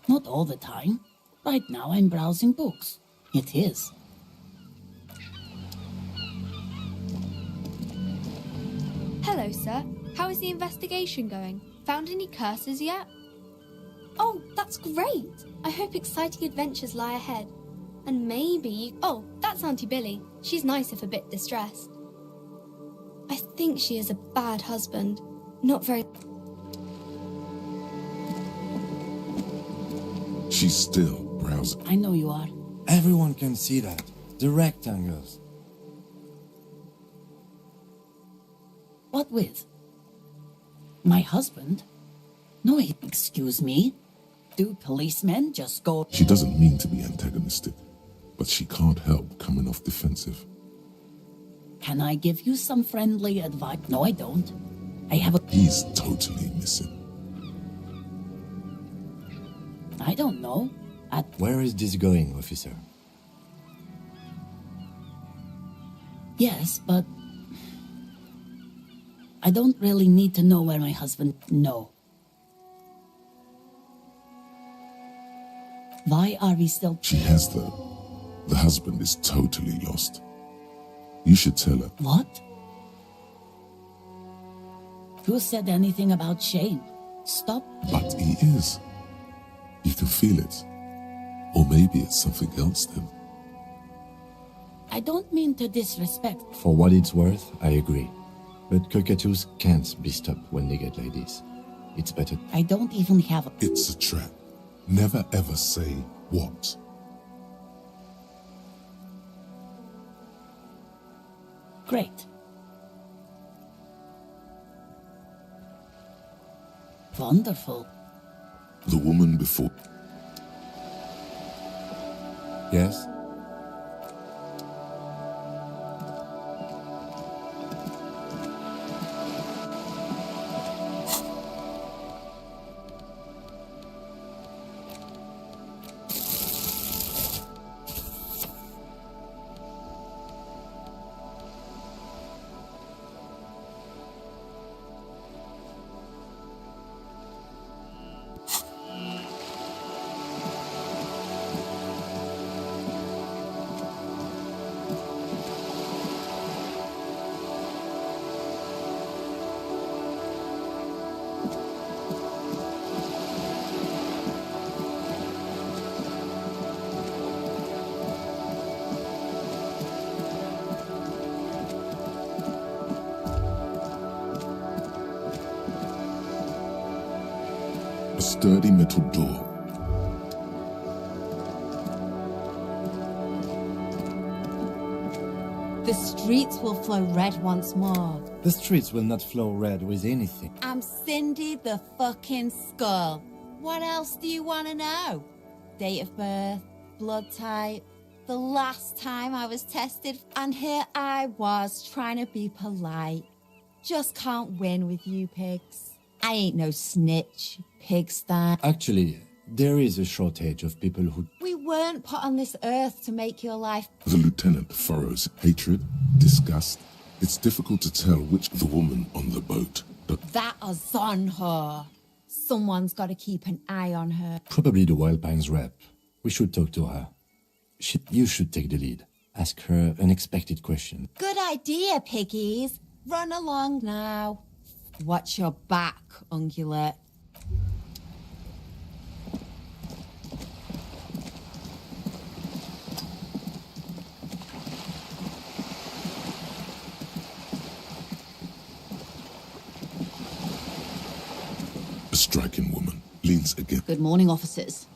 Not all the time. Right now I'm browsing books. It is. Hello, sir. How is the investigation going? Found any curses yet? Oh, that's great! I hope exciting adventures lie ahead. And maybe... Oh, that's Auntie Billy. She's nice if a bit distressed. I think she is a bad husband. Not very... She's still browsing. I know you are. Everyone can see that. The rectangles. What with? My husband? No, excuse me. Do policemen just go... She doesn't mean to be antagonistic, but she can't help coming off defensive. Can I give you some friendly advice? No, I don't. I have a... He's totally missing. I don't know. Where is this going, officer? Yes, but... I don't really need to know where my husband... No. Why are we still... She has, though. The husband is totally lost. You should tell her. What? Who said anything about shame? Stop. But he is. You can feel it. Or maybe it's something else then. I don't mean to disrespect. For what it's worth, I agree. But cockatoos can't be stopped when they get like this. It's better... I don't even have a... It's a trap. Never ever say what. Great. Wonderful. The woman before... Yes? A sturdy metal door. The streets will flow red once more. The streets will not flow red with anything. I'm Cindy the fucking Skull. What else do you want to know? Date of birth, blood type, the last time I was tested, and here I was trying to be polite. Just can't win with you pigs. I ain't no snitch, pigsty. Actually, there is a shortage of people who... We weren't put on this earth to make your life. The lieutenant furrows hatred, disgust. It's difficult to tell which the woman on the boat, but That is on her. Someone's got to keep an eye on her. Probably the Wild Pines rep. We should talk to her. You should take the lead. Ask her unexpected question. Good idea, piggies. Run along now. Watch your back, ungulate. a striking woman leans against. Good morning, officers.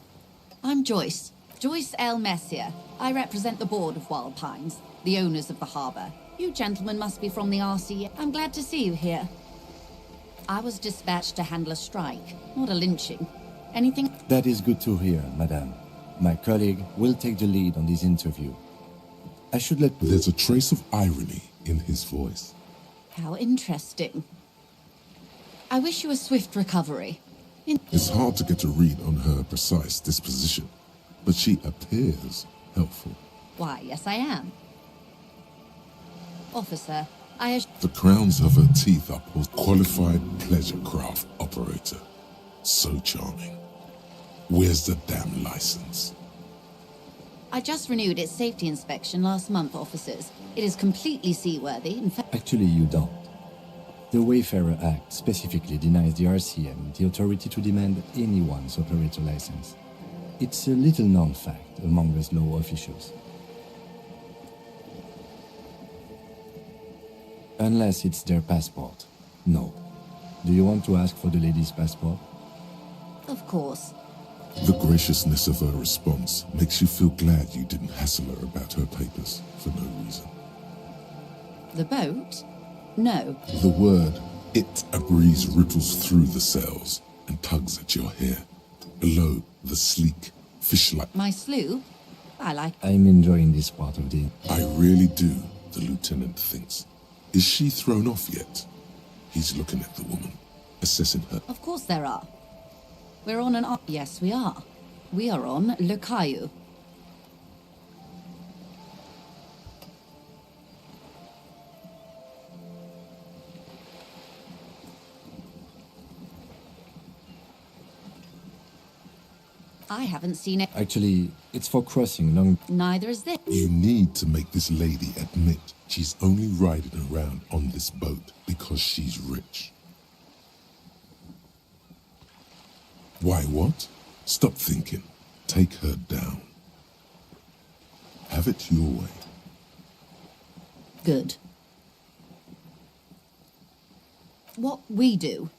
I'm Joyce. Joyce L. Messier. I represent the board of Wild Pines, the owners of the harbour. You gentlemen must be from the RC. I'm glad to see you here. I was dispatched to handle a strike, not a lynching. Anything? That is good to hear, madame. My colleague will take the lead on this interview. I should let... There's a trace of irony in his voice. How interesting. I wish you a swift recovery. It's hard to get a read on her precise disposition, but she appears helpful. Why, yes I am. Officer, The crowns of her teeth are qualified pleasure craft operator. So charming. Where's the damn license? I just renewed its safety inspection last month, officers. It is completely seaworthy. In fact, Actually, you don't. The Wayfarer Act specifically denies the RCM the authority to demand anyone's operator license. It's a little known fact among us law officials. Unless it's their passport. No. Do you want to ask for the lady's passport? of course. The graciousness of her response makes you feel glad you didn't hassle her about her papers for no reason. The boat? No. The word "it" a breeze ripples through the cells and tugs at your hair. Below, the sleek, fish-like. My sloop? I like. I'm enjoying this part of the... I really do, the lieutenant thinks. Is she thrown off yet? He's looking at the woman, assessing her. Of course there are. We're on an... Yes, we are. We are on Le Caillou. I haven't seen it. Actually, it's for crossing long... Neither is this. You need to make this lady admit she's only riding around on this boat because she's rich. Why what? Stop thinking. Take her down. Have it your way. Good. What we do.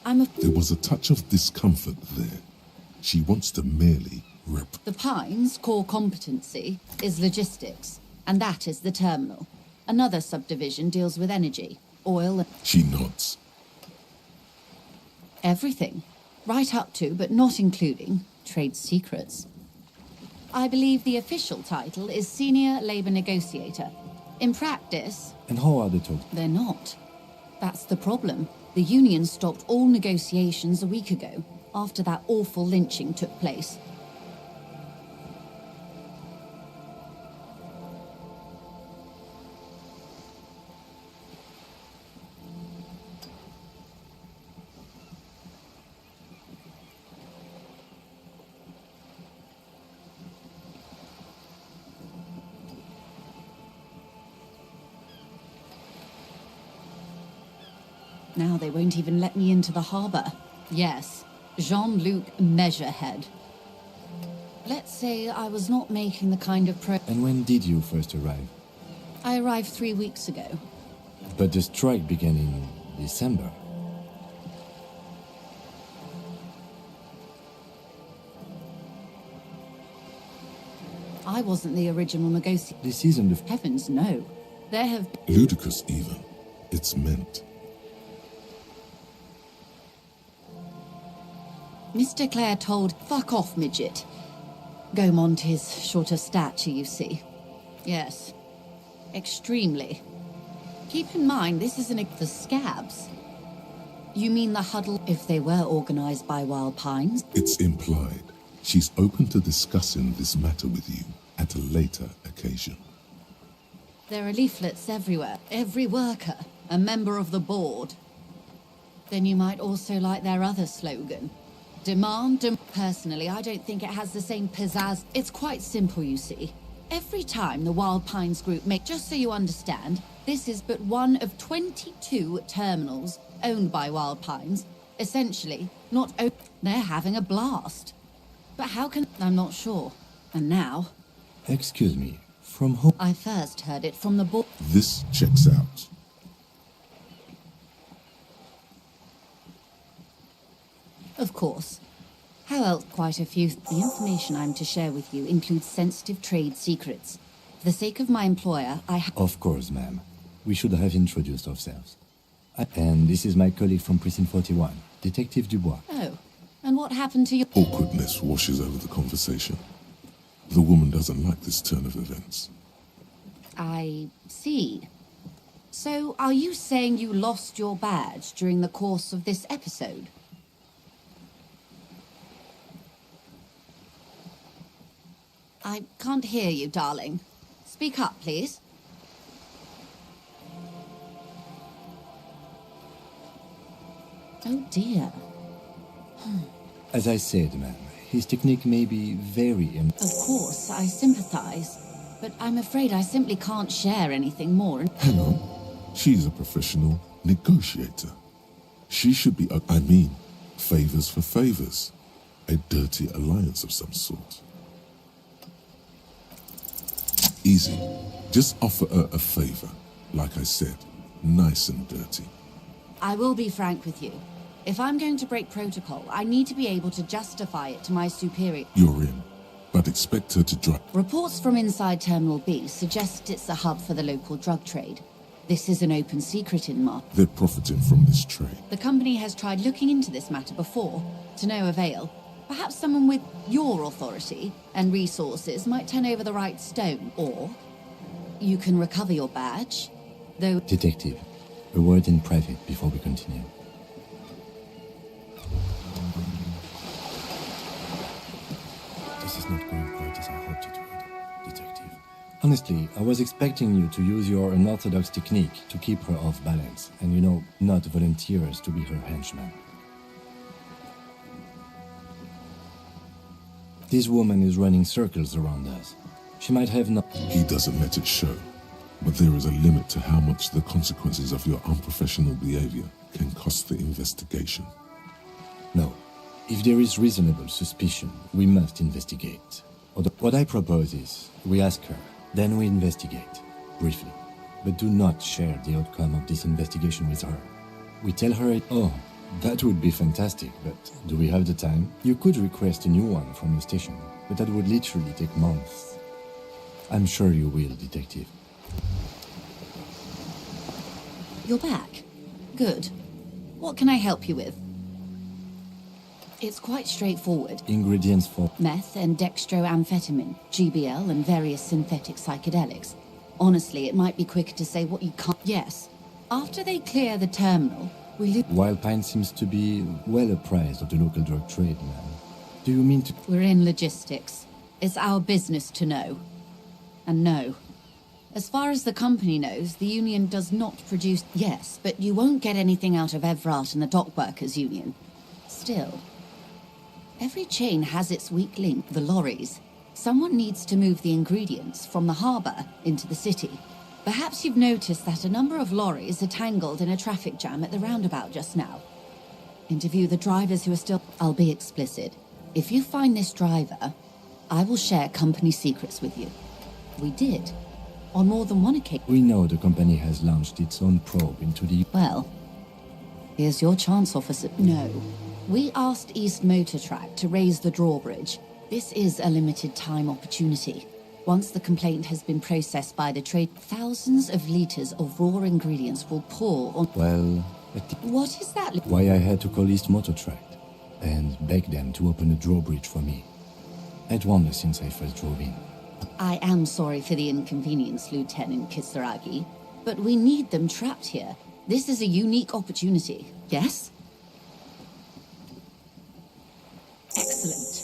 There was a touch of discomfort there. She wants to merely The Pines' core competency is logistics, and that is the terminal. Another subdivision deals with energy, oil, and She nods. everything. Right up to, but not including, trade secrets. I believe the official title is Senior Labor Negotiator. In practice, And how are the talks? they're not. That's the problem. The union stopped all negotiations a week ago, after that awful lynching took place. Now they won't even let me into the harbour. Yes, Jean-Luc Measurehead. Let's say I was not making the kind of And when did you first arrive? I arrived 3 weeks ago. But the strike began in December. I wasn't the original negotiator. This isn't the... Heavens, no. There have... Ludicrous, even. It's meant. Mr. Clare told, fuck off, midget. Gaumont is short of stature, you see. Yes. Extremely. Keep in mind, this isn't the scabs. You mean the huddle if they were organized by Wild Pines? It's implied. She's open to discussing this matter with you at a later occasion. There are leaflets everywhere. Every worker, a member of the board. Then you might also like their other slogan. Personally, I don't think it has the same pizzazz. It's quite simple, you see. Every time the Wild Pines group make... Just so you understand, this is but one of 22 terminals owned by Wild Pines. Essentially, not open. They're having a blast. But how can... I'm not sure. And now... Excuse me, from whom? I first heard it from the board. This checks out. Of course. How else? Quite a few. The information I'm to share with you includes sensitive trade secrets. For the sake of my employer, Of course, ma'am. We should have introduced ourselves. And this is my colleague from Precinct 41, Detective Dubois. Oh. And what happened to your... Awkwardness washes over the conversation. The woman doesn't like this turn of events. I see. So, are you saying you lost your badge during the course of this episode? I can't hear you, darling. Speak up, please. Oh, dear. As I said, ma'am, his technique may be very... Of course, I sympathize. But I'm afraid I simply can't share anything more. Hang on. She's a professional negotiator. She should be, I mean, favors for favors. A dirty alliance of some sort. Easy. Just offer her a favor. Like I said, nice and dirty. I will be frank with you. If I'm going to break protocol, I need to be able to justify it to my superior. You're in, but expect her to drive. Reports from inside Terminal B suggest it's a hub for the local drug trade. This is an open secret in Mar. They're profiting from this trade. The company has tried looking into this matter before, to no avail. Perhaps someone with your authority and resources might turn over the right stone, or you can recover your badge, though... Detective, a word in private before we continue. This is not going quite as I hoped it would, Detective. Honestly, I was expecting you to use your unorthodox technique to keep her off balance, and not volunteers to be her henchman. This woman is running circles around us. She might have not... He doesn't let it show, but there is a limit to how much the consequences of your unprofessional behavior can cost the investigation. No. If there is reasonable suspicion, we must investigate. What I propose is, we ask her, then we investigate, briefly. But do not share the outcome of this investigation with her. We tell her that would be fantastic, but do we have the time? You could request a new one from the station, but that would literally take months. I'm sure you will, Detective. You're back. Good. What can I help you with? It's quite straightforward. Ingredients for... Meth and dextroamphetamine, GBL and various synthetic psychedelics. Honestly, it might be quicker to say what you can't... Yes. After they clear the terminal, Wild Pine seems to be well apprised of the local drug trade, ma'am. Do you mean to... We're in logistics. It's our business to know. And no. As far as the company knows, the union does not produce... Yes, but you won't get anything out of Evrat and the Dock Workers Union. Still, every chain has its weak link, the lorries. Someone needs to move the ingredients from the harbour into the city. Perhaps you've noticed that a number of lorries are tangled in a traffic jam at the roundabout just now. Interview the drivers who are still... I'll be explicit. If you find this driver, I will share company secrets with you. We did. On more than one occasion. We know the company has launched its own probe into the... Well, here's your chance, officer. No. We asked East Motor Track to raise the drawbridge. This is a limited time opportunity. Once the complaint has been processed by the trade, thousands of liters of raw ingredients will pour on... Well, What is that? why I had to call East Motor Tract and beg them to open a drawbridge for me. I'd wondered since I first drove in. I am sorry for the inconvenience, Lieutenant Kisaragi, but we need them trapped here. This is a unique opportunity, yes? Excellent.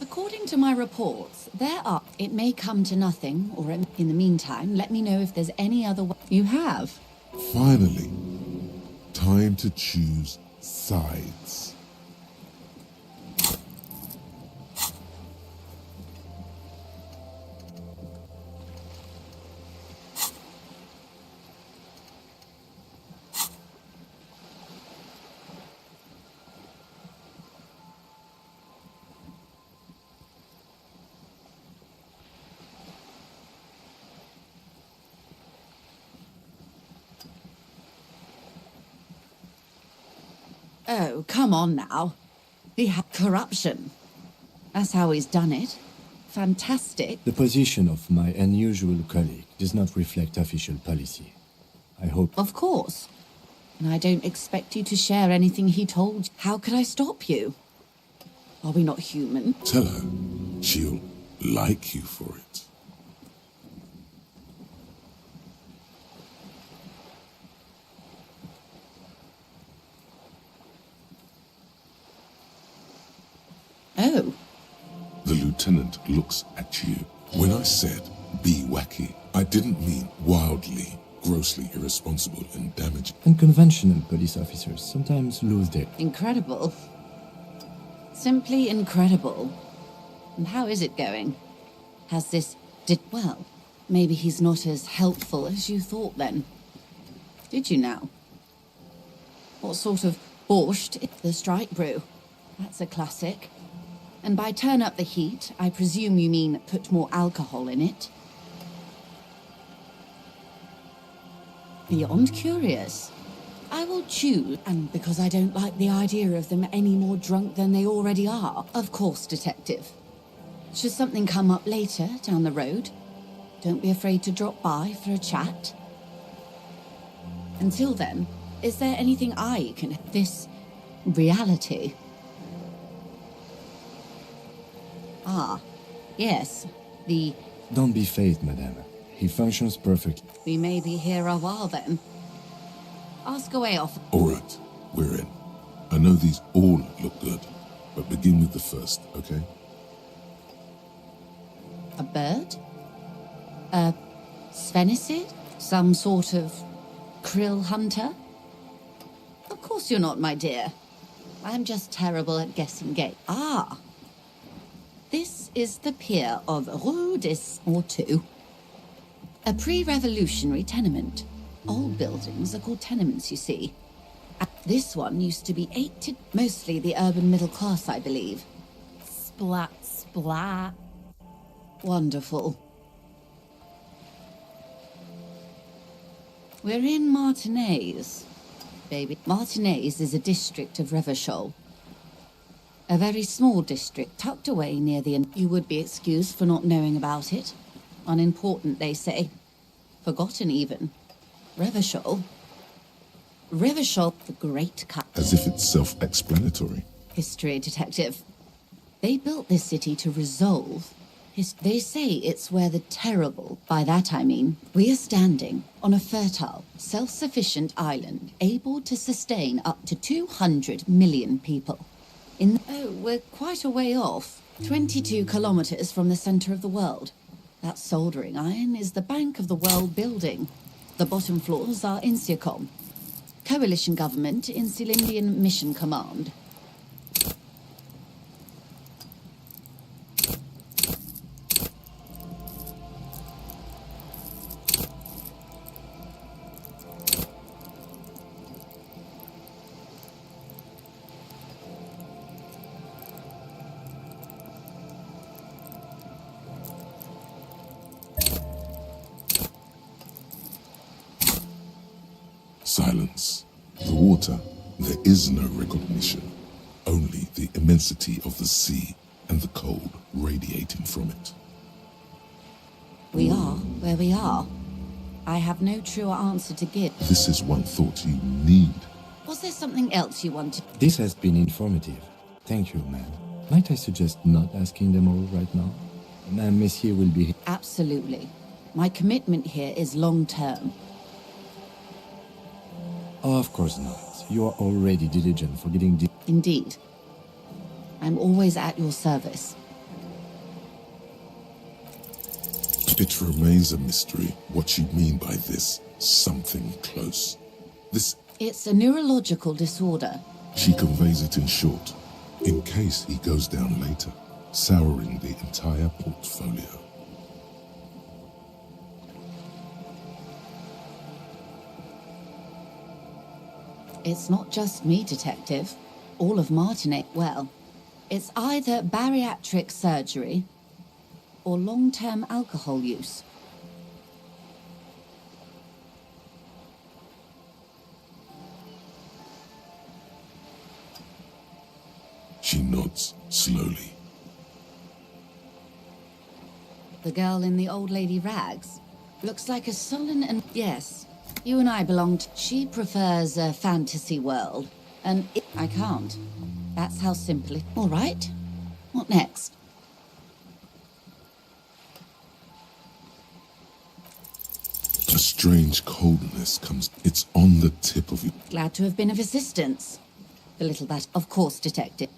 According to my reports, there are... It may come to nothing, or in the meantime, let me know if there's any other way... You have? Finally, time to choose sides. Oh, come on now. He had corruption. That's how he's done it. Fantastic. The position of my unusual colleague does not reflect official policy. I hope... Of course. And I don't expect you to share anything he told you. How could I stop you? Are we not human? Tell her she'll like you for it. Oh. The lieutenant looks at you. When I said be wacky, I didn't mean wildly, grossly irresponsible and damaging. Unconventional police officers sometimes lose their... Incredible. Simply incredible. And how is it going? Has this... Well, maybe he's not as helpful as you thought then. Did you now? What sort of borscht? The strike brew. That's a classic. And by turn up the heat, I presume you mean put more alcohol in it? Beyond curious. I will choose, and because I don't like the idea of them any more drunk than they already are. Of course, Detective. Should something come up later, down the road, don't be afraid to drop by for a chat. Until then, is there anything I can... This reality... Ah, yes, the... Don't be phased, madame. He functions perfectly. We may be here a while then. Ask away off. All right, we're in. I know these all look good, but begin with the first, okay? A bird? A Svenicid? Some sort of krill hunter? Of course you're not, my dear. I'm just terrible at guessing game. Ah! This is the pier of Rue des Morteaux. A pre-revolutionary tenement. Old buildings are called tenements, you see. This one used to be mostly the urban middle class, I believe. Splat, splat. Wonderful. We're in Martinez, baby. Martinez is a district of Revachol. A very small district tucked away near the... You would be excused for not knowing about it. Unimportant, they say. Forgotten, even. Revachol. Revachol, the great cut. As if it's self-explanatory. History detective. They built this city to resolve... They say it's where the terrible... By that I mean, we are standing on a fertile, self-sufficient island, able to sustain up to 200 million people. Oh, we're quite a way off. 22 kilometers from the center of the world. That soldering iron is the bank of the world building. The bottom floors are Insiacom. Coalition government, Insulindian Mission Command. Silence. The water, there is no recognition. Only the immensity of the sea and the cold radiating from it. We are where we are. I have no truer answer to give. This is one thought you need. Was there something else you wanted? This has been informative. Thank you, ma'am. Might I suggest not asking them all right now? Madame Messier will be here. Absolutely. My commitment here is long-term. Oh, of course not. You are already diligent for getting the... Indeed. I'm always at your service. It remains a mystery what you mean by this something close. This... It's a neurological disorder. She conveys it in short, in case he goes down later, souring the entire portfolio. It's not just me, Detective. All of Martinique, well, it's either bariatric surgery or long-term alcohol use. She nods slowly. The girl in the old lady rags looks like a sullen and... Yes, you and I belong to... She prefers a fantasy world, and I can't. That's how simply... All right, what next? A strange coldness comes. It's on the tip of you. Glad to have been of assistance. The little that... Of course, Detective.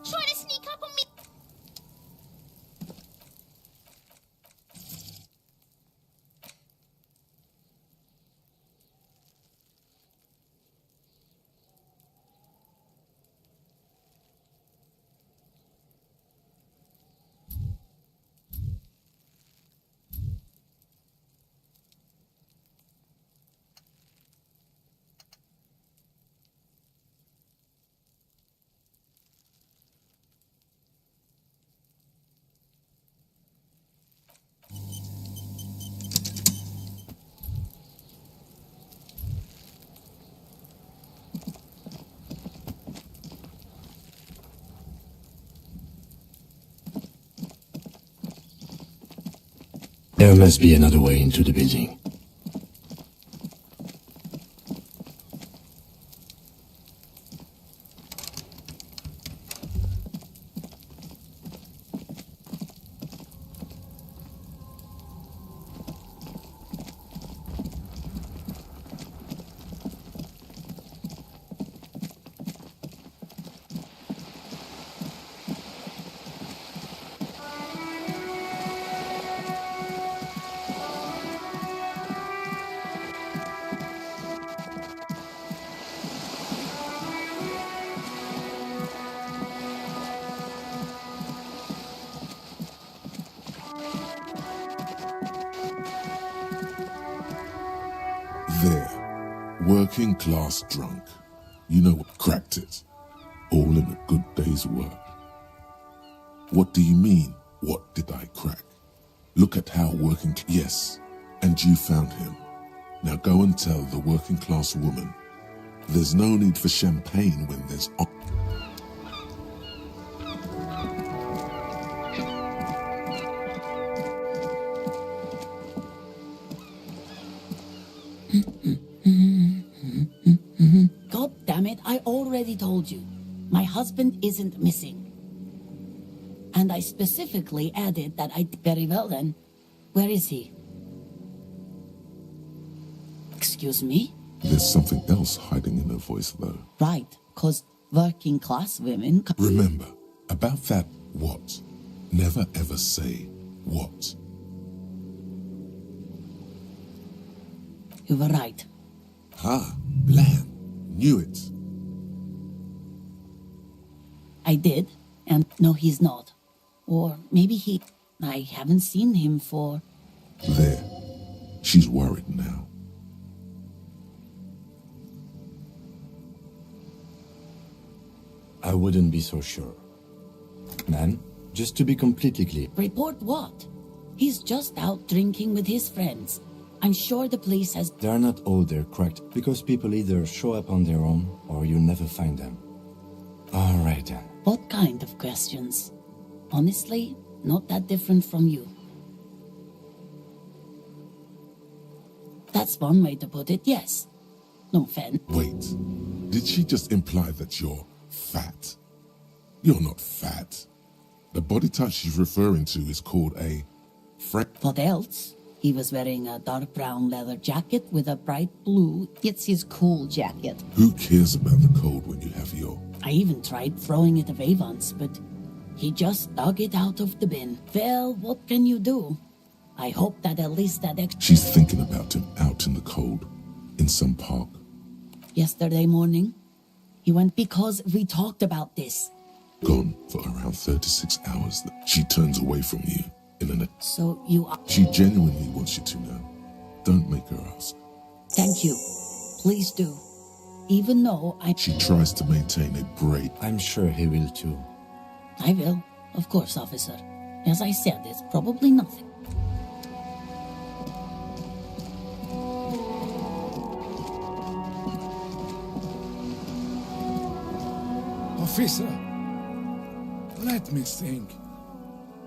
Trying to sneak up on me. There must be another way into the building. There, working class drunk. You know what? Cracked it. All in a good day's work. What do you mean, what did I crack? Look at how working... Yes, and you found him. Now go and tell the working class woman there's no need for champagne when there's... God damn it, I already told you. My husband isn't missing. And I specifically added that I... Very well then. Where is he? Excuse me? There's something else hiding in her voice, though. Right, 'cause working class women... Remember, about that what. Never ever say what. You were right. Ah, blam. Knew it. I did, and no, he's not. Or maybe he... I haven't seen him for... There. She's worried now. I wouldn't be so sure. Man, just to be completely clear, Report what? He's just out drinking with his friends. I'm sure the police has... they are not all there cracked, because people either show up on their own, or you never find them. Alright then. What kind of questions? Honestly, not that different from you. That's one way to put it, yes. No offense. Wait. Did she just imply that you're fat? You're not fat. The body type she's referring to is called a... What else? He was wearing a dark brown leather jacket with a bright blue... It's his cool jacket. Who cares about the code when you have your... I even tried throwing it away once, but he just dug it out of the bin. Well, what can you do? I hope that at least that She's thinking about him out in the cold, in some park. Yesterday morning, he went because we talked about this. Gone for around 36 hours. She turns away from you in an... So you are... She genuinely wants you to know. Don't make her ask. Thank you. Please do. Even though She tries to maintain a brave... I'm sure he will too. I will, of course, officer. As I said, it's probably nothing. Officer, let me think.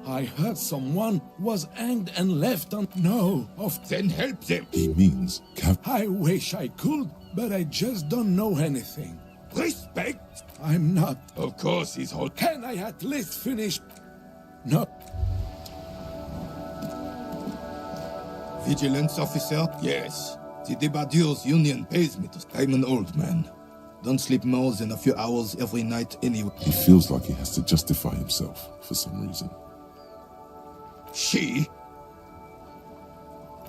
I heard someone was hanged and left on... No, Then help them. He means... I wish I could, but I just don't know anything. Respect. I'm not. Of course he's hot. Can I at least finish? No. Vigilance officer? Yes. The Debardeurs Union pays me to... I'm an old man. Don't sleep more than a few hours every night anyway. He feels like he has to justify himself for some reason. She?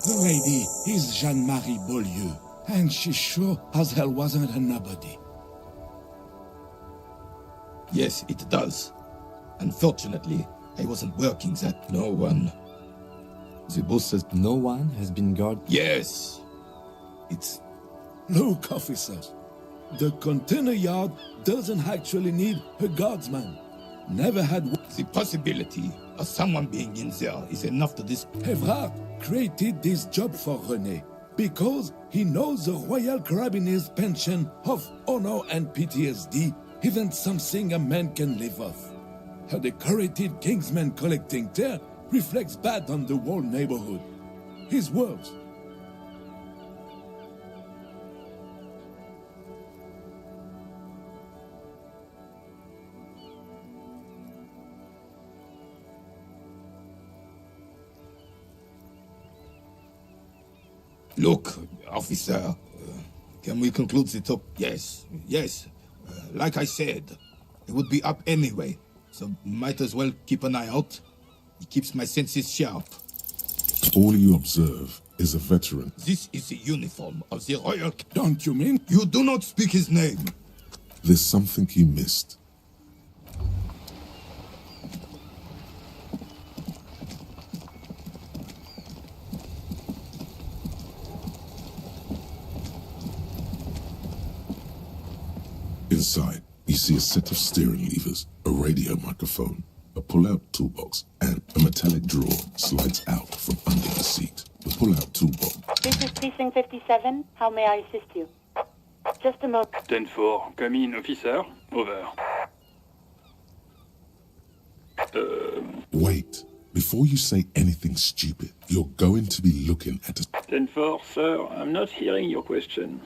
The lady is Jeanne-Marie Beaulieu, and she sure as hell wasn't a nobody. Yes, it does. Unfortunately, I wasn't working that. No one. The boss says... No one has been guarded. Yes. It's... Look, officers. The container yard doesn't actually need a guardsman. Never had one. The possibility of someone being in there is enough to dis... Evrard created this job for René because he knows the Royal Carabiniers' pension of honor and PTSD isn't something a man can live off. A decorated kingsman collecting dirt reflects bad on the whole neighborhood. His words. Look, officer, can we conclude the top? Yes, yes. Like I said, it would be up anyway, so might as well keep an eye out. It keeps my senses sharp. All you observe is a veteran. This is the uniform of the Royal... Don't you mean? You do not speak his name. There's something you missed. Inside, you see a set of steering levers, a radio microphone, a pull-out toolbox, and a metallic drawer slides out from under the seat. The pull-out toolbox. This is Precinct 57. How may I assist you? Just a moment. 10-4, come in, officer. Over. Wait. Before you say anything stupid, you're going to be looking at a... 10-4, sir, I'm not hearing your question.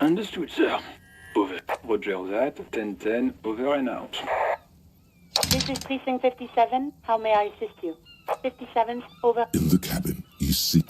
Understood, sir. Over. Roger that. 10-10, over and out. This is Precinct 57. How may I assist you? 57, over. In the cabin, you see...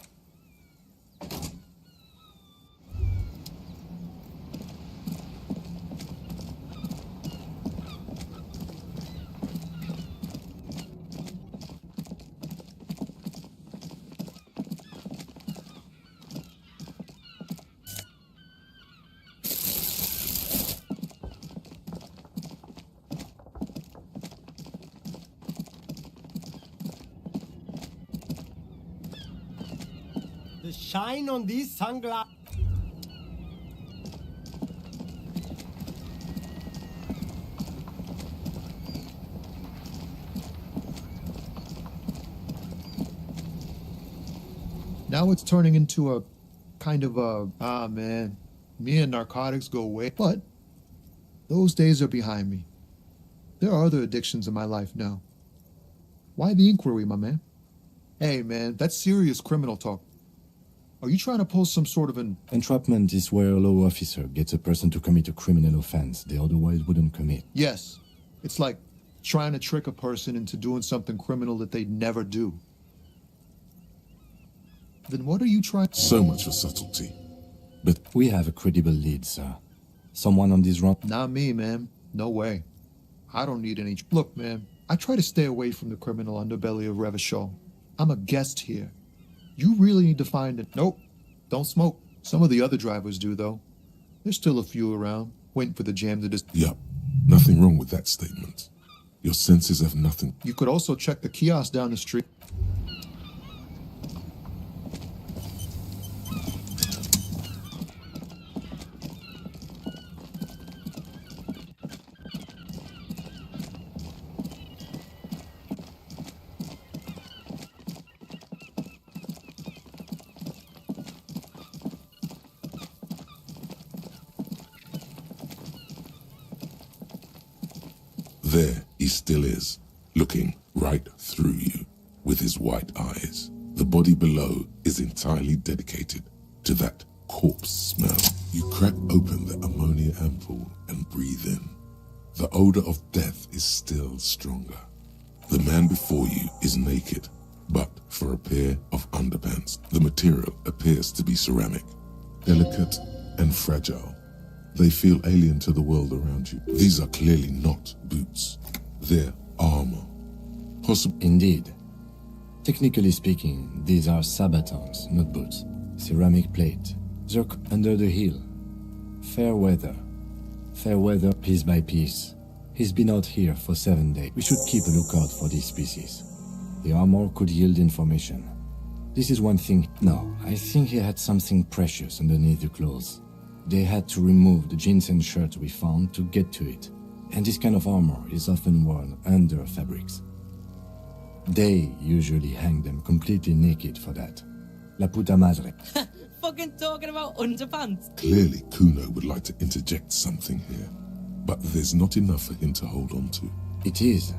The shine on these sunglasses. Now it's turning into a kind of man, me and narcotics go way. But those days are behind me. There are other addictions in my life now. Why the inquiry, my man? Hey, man, that's serious criminal talk. Are you trying to pull some sort of an... Entrapment is where a law officer gets a person to commit a criminal offense they otherwise wouldn't commit. Yes. It's like trying to trick a person into doing something criminal that they'd never do. Then what are you trying... So much for subtlety. But we have a credible lead, sir. Someone on this run... Not me, man. No way. I don't need any... Look, man, I try to stay away from the criminal underbelly of Revachol. I'm a guest here. You really need to find it. Nope. Don't smoke. Some of the other drivers do, though. There's still a few around, waiting for the jam to just... Yup. Nothing wrong with that statement. Your senses have nothing... You could also check the kiosk down the street. There he still is, looking right through you with his white eyes. The body below is entirely dedicated to that corpse smell. You crack open the ammonia ampoule and breathe in. The odor of death is still stronger. The man before you is naked, but for a pair of underpants. The material appears to be ceramic, delicate and fragile. They feel alien to the world around you. These are clearly not boots. They're armor. Indeed. Technically speaking, these are sabatons, not boots. Ceramic plate. Zerk under the heel. Fair weather. Fair weather piece by piece. He's been out here for 7 days. We should keep a lookout for these species. The armor could yield information. This is one thing. No, I think he had something precious underneath the clothes. They had to remove the jeans and shirts we found to get to it. And this kind of armor is often worn under fabrics. They usually hang them completely naked for that. La puta madre. Fucking talking about underpants. Clearly, Kuno would like to interject something here, but there's not enough for him to hold on to. It is.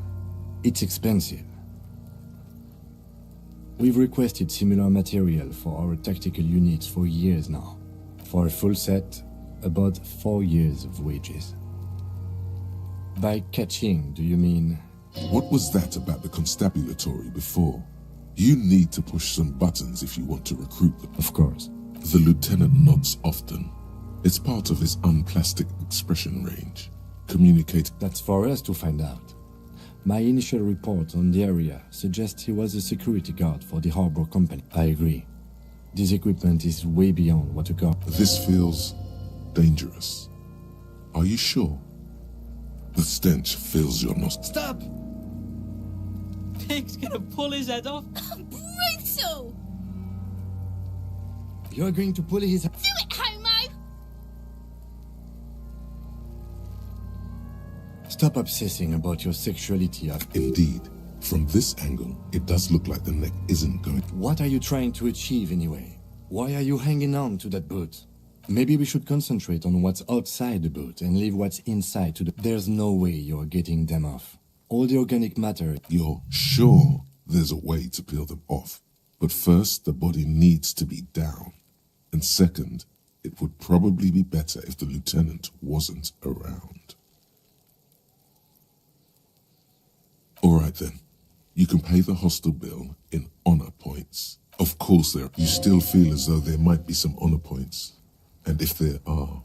It's expensive. We've requested similar material for our tactical units for years now. For a full set, about 4 years of wages. By catching, do you mean... What was that about the constabulatory before? You need to push some buttons if you want to recruit them. Of course. The lieutenant nods often. It's part of his unplastic expression range. Communicate. That's for us to find out. My initial report on the area suggests he was a security guard for the harbor company. I agree. This equipment is way beyond what a guard... This feels dangerous. Are you sure? The stench fills your nostrils. Stop! Pig's gonna pull his head off. Brutal! You're going to pull his... Do it, homo! Stop obsessing about your sexuality. Indeed. From this angle, it does look like the neck isn't going... What are you trying to achieve anyway? Why are you hanging on to that boot? Maybe we should concentrate on what's outside the boot and leave what's inside to the... There's no way you're getting them off. All the organic matter... You're sure there's a way to peel them off. But first, the body needs to be down. And second, it would probably be better if the lieutenant wasn't around. All right then. You can pay the hostel bill in honor points. Of course you still feel as though there might be some honor points. And if there are...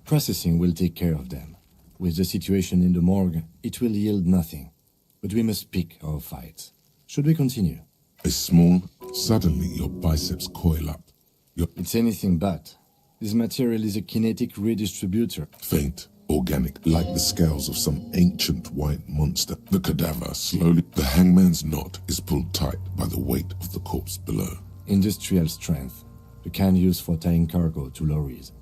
Processing will take care of them. With the situation in the morgue, it will yield nothing. But we must pick our fights. Should we continue? A small... Suddenly your biceps coil up. It's anything but. This material is a kinetic redistributor. Faint, organic, like the scales of some ancient white monster. The cadaver slowly... The hangman's knot is pulled tight by the weight of the corpse below. Industrial strength. the kind used for tying cargo to lorries.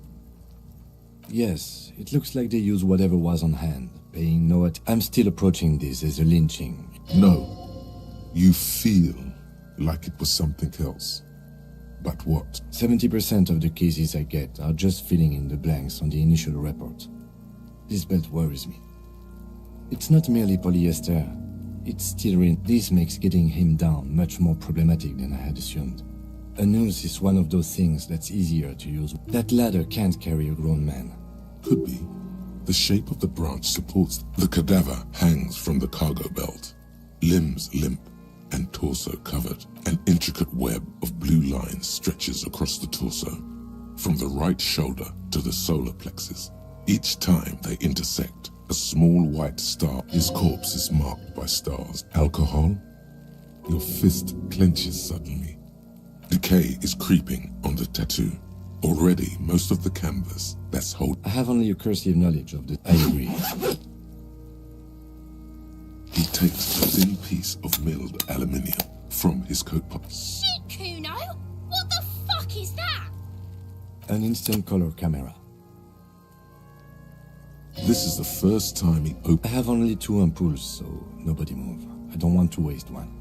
Yes, it looks like they used whatever was on hand, paying no attention. I'm still approaching this as a lynching. No, you feel like it was something else. But what? 70% of the cases I get are just filling in the blanks on the initial report. This belt worries me. It's not merely polyester. It's styrene. This makes getting him down much more problematic than I had assumed. A noose is one of those things that's easier to use. That ladder can't carry a grown man. Could be. The shape of the branch supports. The cadaver hangs from the cargo belt. Limbs limp and torso covered. An intricate web of blue lines stretches across the torso, from the right shoulder to the solar plexus. Each time they intersect, a small white star. His corpse is marked by stars. Alcohol? Your fist clenches suddenly. Decay is creeping on the tattoo. Already, most of the canvas that's I have only a cursive knowledge of the... I agree. He takes a thin piece of milled aluminium from his coat pocket. Shit, Kuno! What the fuck is that? An instant color camera. This is the first time he I have only 2 ampoules, so nobody move. I don't want to waste one.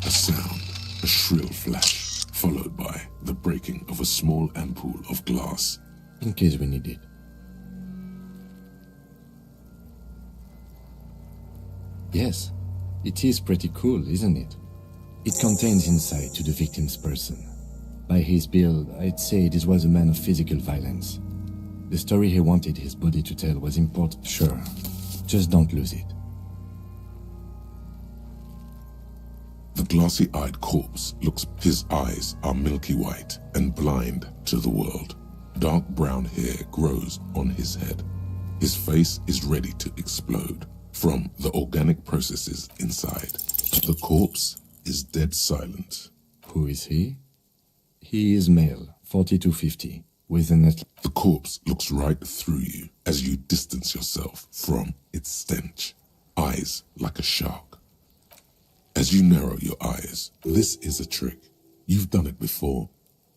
A sound, a shrill flash, followed by the breaking of a small ampoule of glass. In case we need it. Yes, it is pretty cool, isn't it? It contains insight to the victim's person. By his build, I'd say this was a man of physical violence. The story he wanted his body to tell was important. Sure, just don't lose it. The glassy-eyed corpse looks. His eyes are milky white and blind to the world. Dark brown hair grows on his head. His face is ready to explode from the organic processes inside. The corpse is dead silent. Who is he? He is male, 40 to 50, with an... The corpse looks right through you as you distance yourself from its stench. Eyes like a shark. As you narrow your eyes, this is a trick. You've done it before.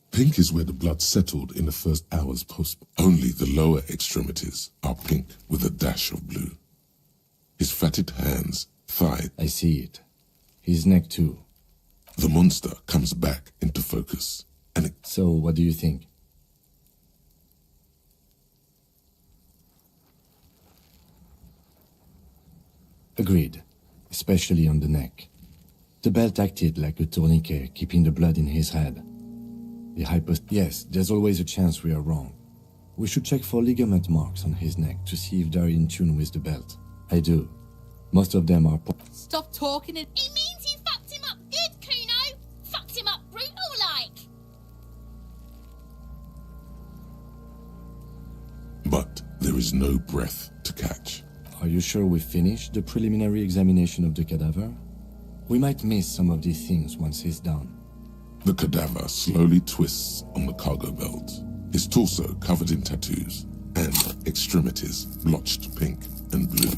Pink is where the blood settled in the first hours post. Only the lower extremities are pink with a dash of blue. His fatted hands, thigh. I see it. His neck too. The monster comes back into focus. And so, what do you think? Agreed, especially on the neck. The belt acted like a tourniquet, keeping the blood in his head. Yes, there's always a chance we are wrong. We should check for ligament marks on his neck to see if they're in tune with the belt. I do. Most of them are... Stop talking and... It means you fucked him up good, Kuno! Fucked him up brutal-like! But there is no breath to catch. Are you sure we finished the preliminary examination of the cadaver? We might miss some of these things once he's done. The cadaver slowly twists on the cargo belt, his torso covered in tattoos, and extremities blotched pink and blue.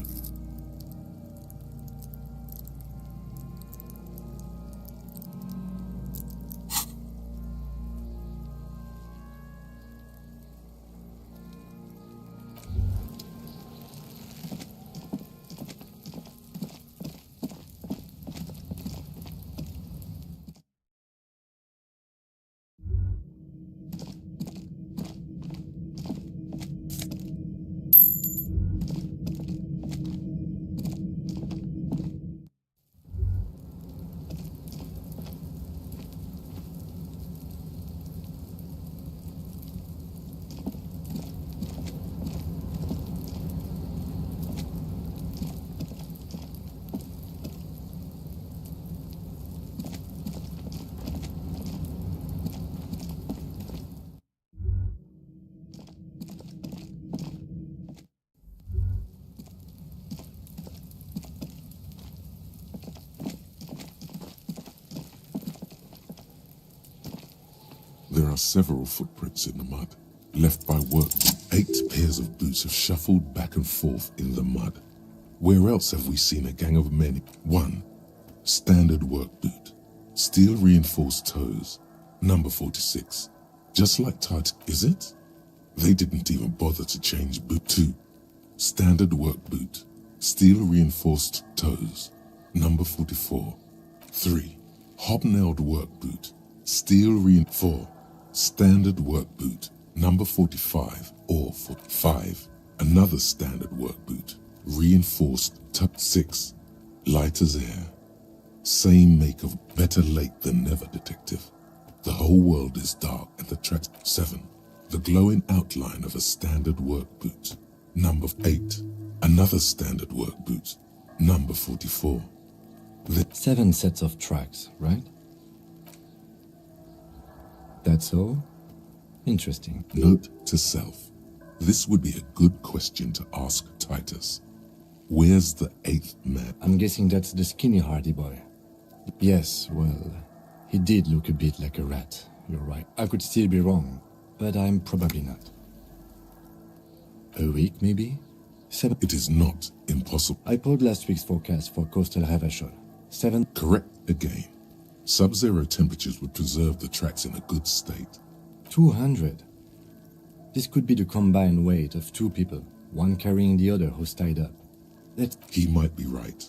There are several footprints in the mud, left by work. 8 pairs of boots have shuffled back and forth in the mud. Where else have we seen a gang of men? 1. Standard work boot. Steel reinforced toes. Number 46. Just like Tart, is it? They didn't even bother to change boot 2. Standard work boot. Steel reinforced toes. Number 44. 3. Hobnailed work boot. Steel reinforced. 4. Standard work boot. Number 45 or 45. Another standard work boot. Reinforced top 6. Light as air. Same make of better late than never, detective. The whole world is dark and the track 7. The glowing outline of a standard work boot. Number 8. Another standard work boot. Number 44. 7 sets of tracks, right? That's all? Interesting. Note to self. This would be a good question to ask Titus. Where's the 8th man? I'm guessing that's the skinny hardy boy. Yes, well, he did look a bit like a rat. You're right. I could still be wrong, but I'm probably not. A week, maybe? 7. It is not impossible. I pulled last week's forecast for coastal Havashol. 7. Correct again. Sub-zero temperatures would preserve the tracks in a good state. 200. This could be the combined weight of 2 people, one carrying the other who's tied up. He might be right.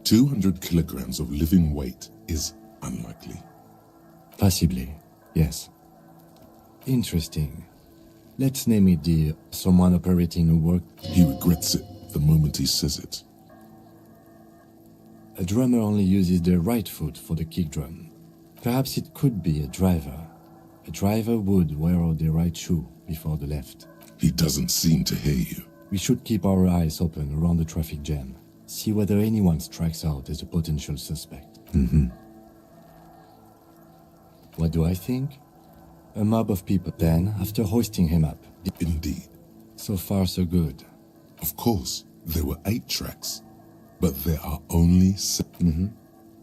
200 kilograms of living weight is unlikely. Possibly, yes. Interesting. Let's name it the someone operating a work... He regrets it the moment he says it. A drummer only uses their right foot for the kick drum. Perhaps it could be a driver. A driver would wear out their right shoe before the left. He doesn't seem to hear you. We should keep our eyes open around the traffic jam. See whether anyone strikes out as a potential suspect. What do I think? A mob of people. Then, after hoisting him up... Indeed. So far, so good. Of course, there were 8 tracks, but there are only 7.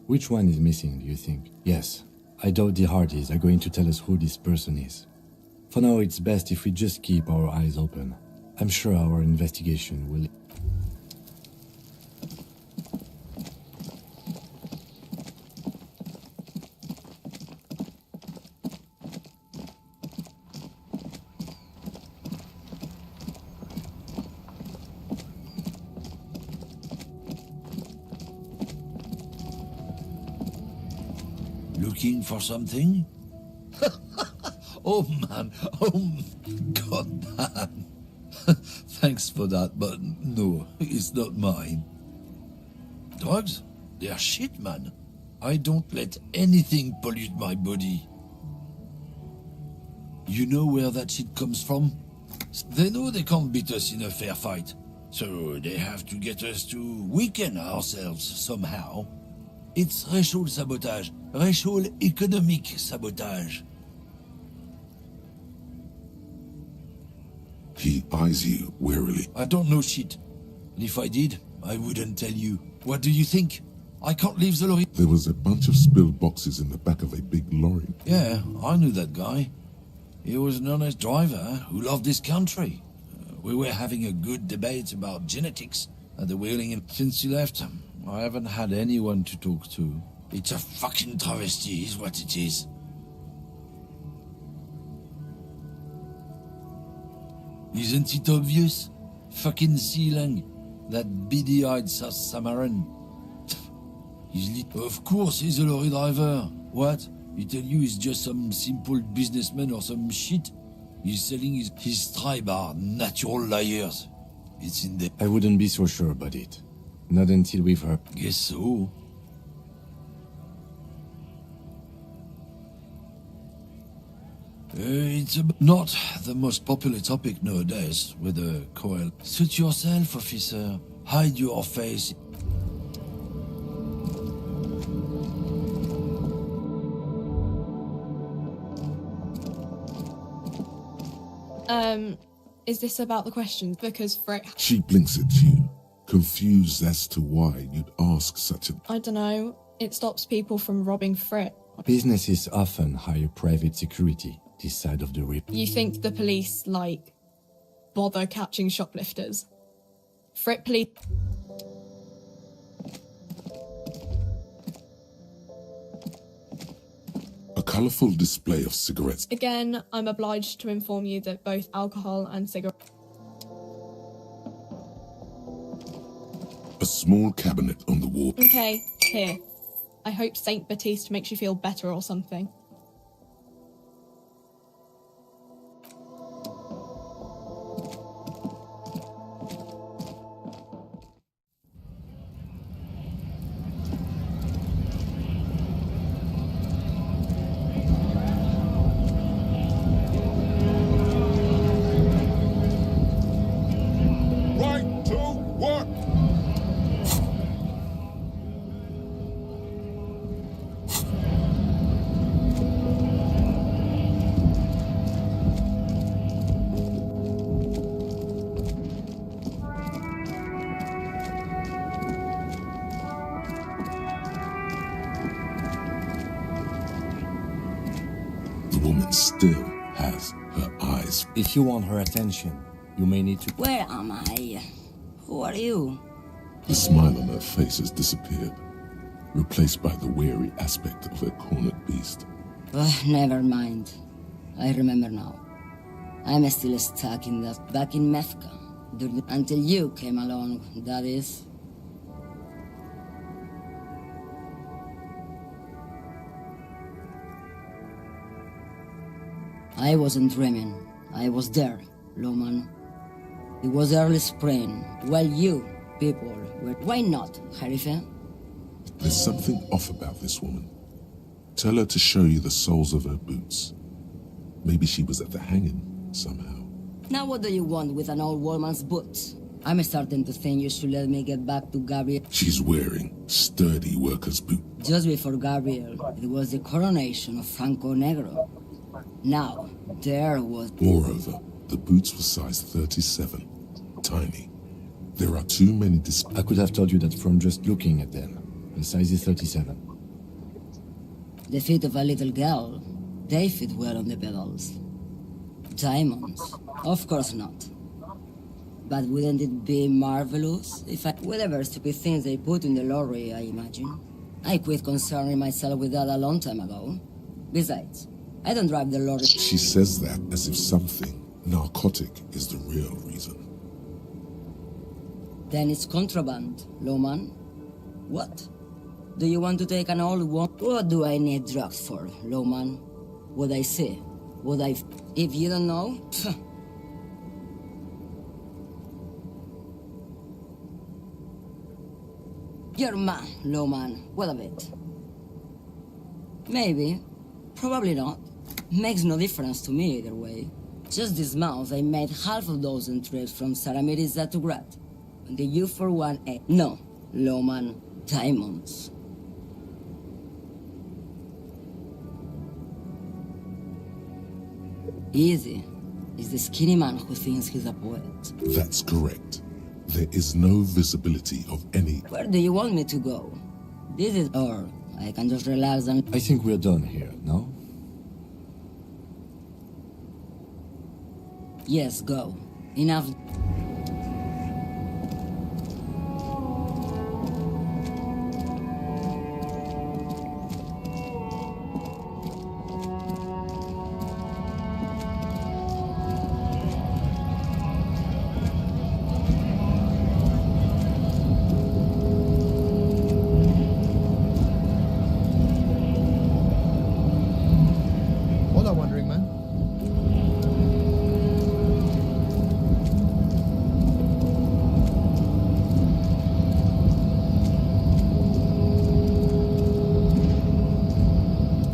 Which one is missing, do you think? Yes, I doubt the Hardys are going to tell us who this person is. For now, it's best if we just keep our eyes open. I'm sure our investigation will... Looking for something? Oh man, oh god man. Thanks for that, but no, it's not mine. Drugs? They're shit, man. I don't let anything pollute my body. You know where that shit comes from? They know they can't beat us in a fair fight, so they have to get us to weaken ourselves somehow. It's racial sabotage, racial economic sabotage. He eyes you warily. I don't know shit. And if I did, I wouldn't tell you. What do you think? I can't leave the lorry. There was a bunch of spilled boxes in the back of a big lorry. Yeah, I knew that guy. He was an honest driver who loved his country. We were having a good debate about genetics at the wheeling, and since he left, I haven't had anyone to talk to. It's a fucking travesty, is what it is. Isn't it obvious? Fucking Sealang, that beady-eyed South Samaran. Of course he's a lorry driver. What? He tell you he's just some simple businessman or some shit? He's selling his tribe are natural liars. It's in there. I wouldn't be so sure about it. Not until we've heard. Guess so. It's not the most popular topic nowadays with the coil. Suit yourself, officer. Hide your face. Is this about the questions? Because Frick... She blinks at you, confused as to why you'd ask such a... I don't know. It stops people from robbing Frick. Businesses often hire private security this side of the rip. You think the police, like, bother catching shoplifters? Frick police... A colourful display of cigarettes. Again, I'm obliged to inform you that both alcohol and cigarettes. A small cabinet on the wall. Okay, here. I hope Saint Baptiste makes you feel better or something. Right to work! The woman still has her eyes. If you want her attention, you may need to... Where am I? Who are you? The smile on her face has disappeared, replaced by the weary aspect of a cornered beast. Never mind. I remember now. I'm still stuck in that back in Methka. Until you came along, that is. I wasn't dreaming. I was there, Loman. It was early spring, while you people were... Why not, Harife? There's something off about this woman. Tell her to show you the soles of her boots. Maybe she was at the hanging somehow. Now what do you want with an old woman's boots? I'm starting to think you should let me get back to Gabriel. She's wearing sturdy worker's boots. Just before Gabriel, it was the coronation of Franco Negro. Now, there was... Moreover, the boots were size 37. Tiny. There are too many I could have told you that from just looking at them. The size is 37. The feet of a little girl. They fit well on the pedals. Diamonds? Of course not. But wouldn't it be marvelous if whatever stupid things they put in the lorry, I imagine. I quit concerning myself with that a long time ago. Besides, I don't drive the lorry. She says that as if something narcotic is the real reason. Then it's contraband, Loman. What? Do you want to take an old one? What do I need drugs for, Loman? What I say? What I... If you don't know... You're mad, Loman. What of it? Maybe. Probably not. Makes no difference to me either way. Just this month, I made half a dozen trips from Saramiriza to Grad. And the U for 1A. No, Loman. Diamonds. Easy. Is the skinny man who thinks he's a poet. That's correct. There is no visibility of any... Where do you want me to go? This is... Or I can just relax and... I think we're done here, no? Yes, go. Enough... What are wondering, man?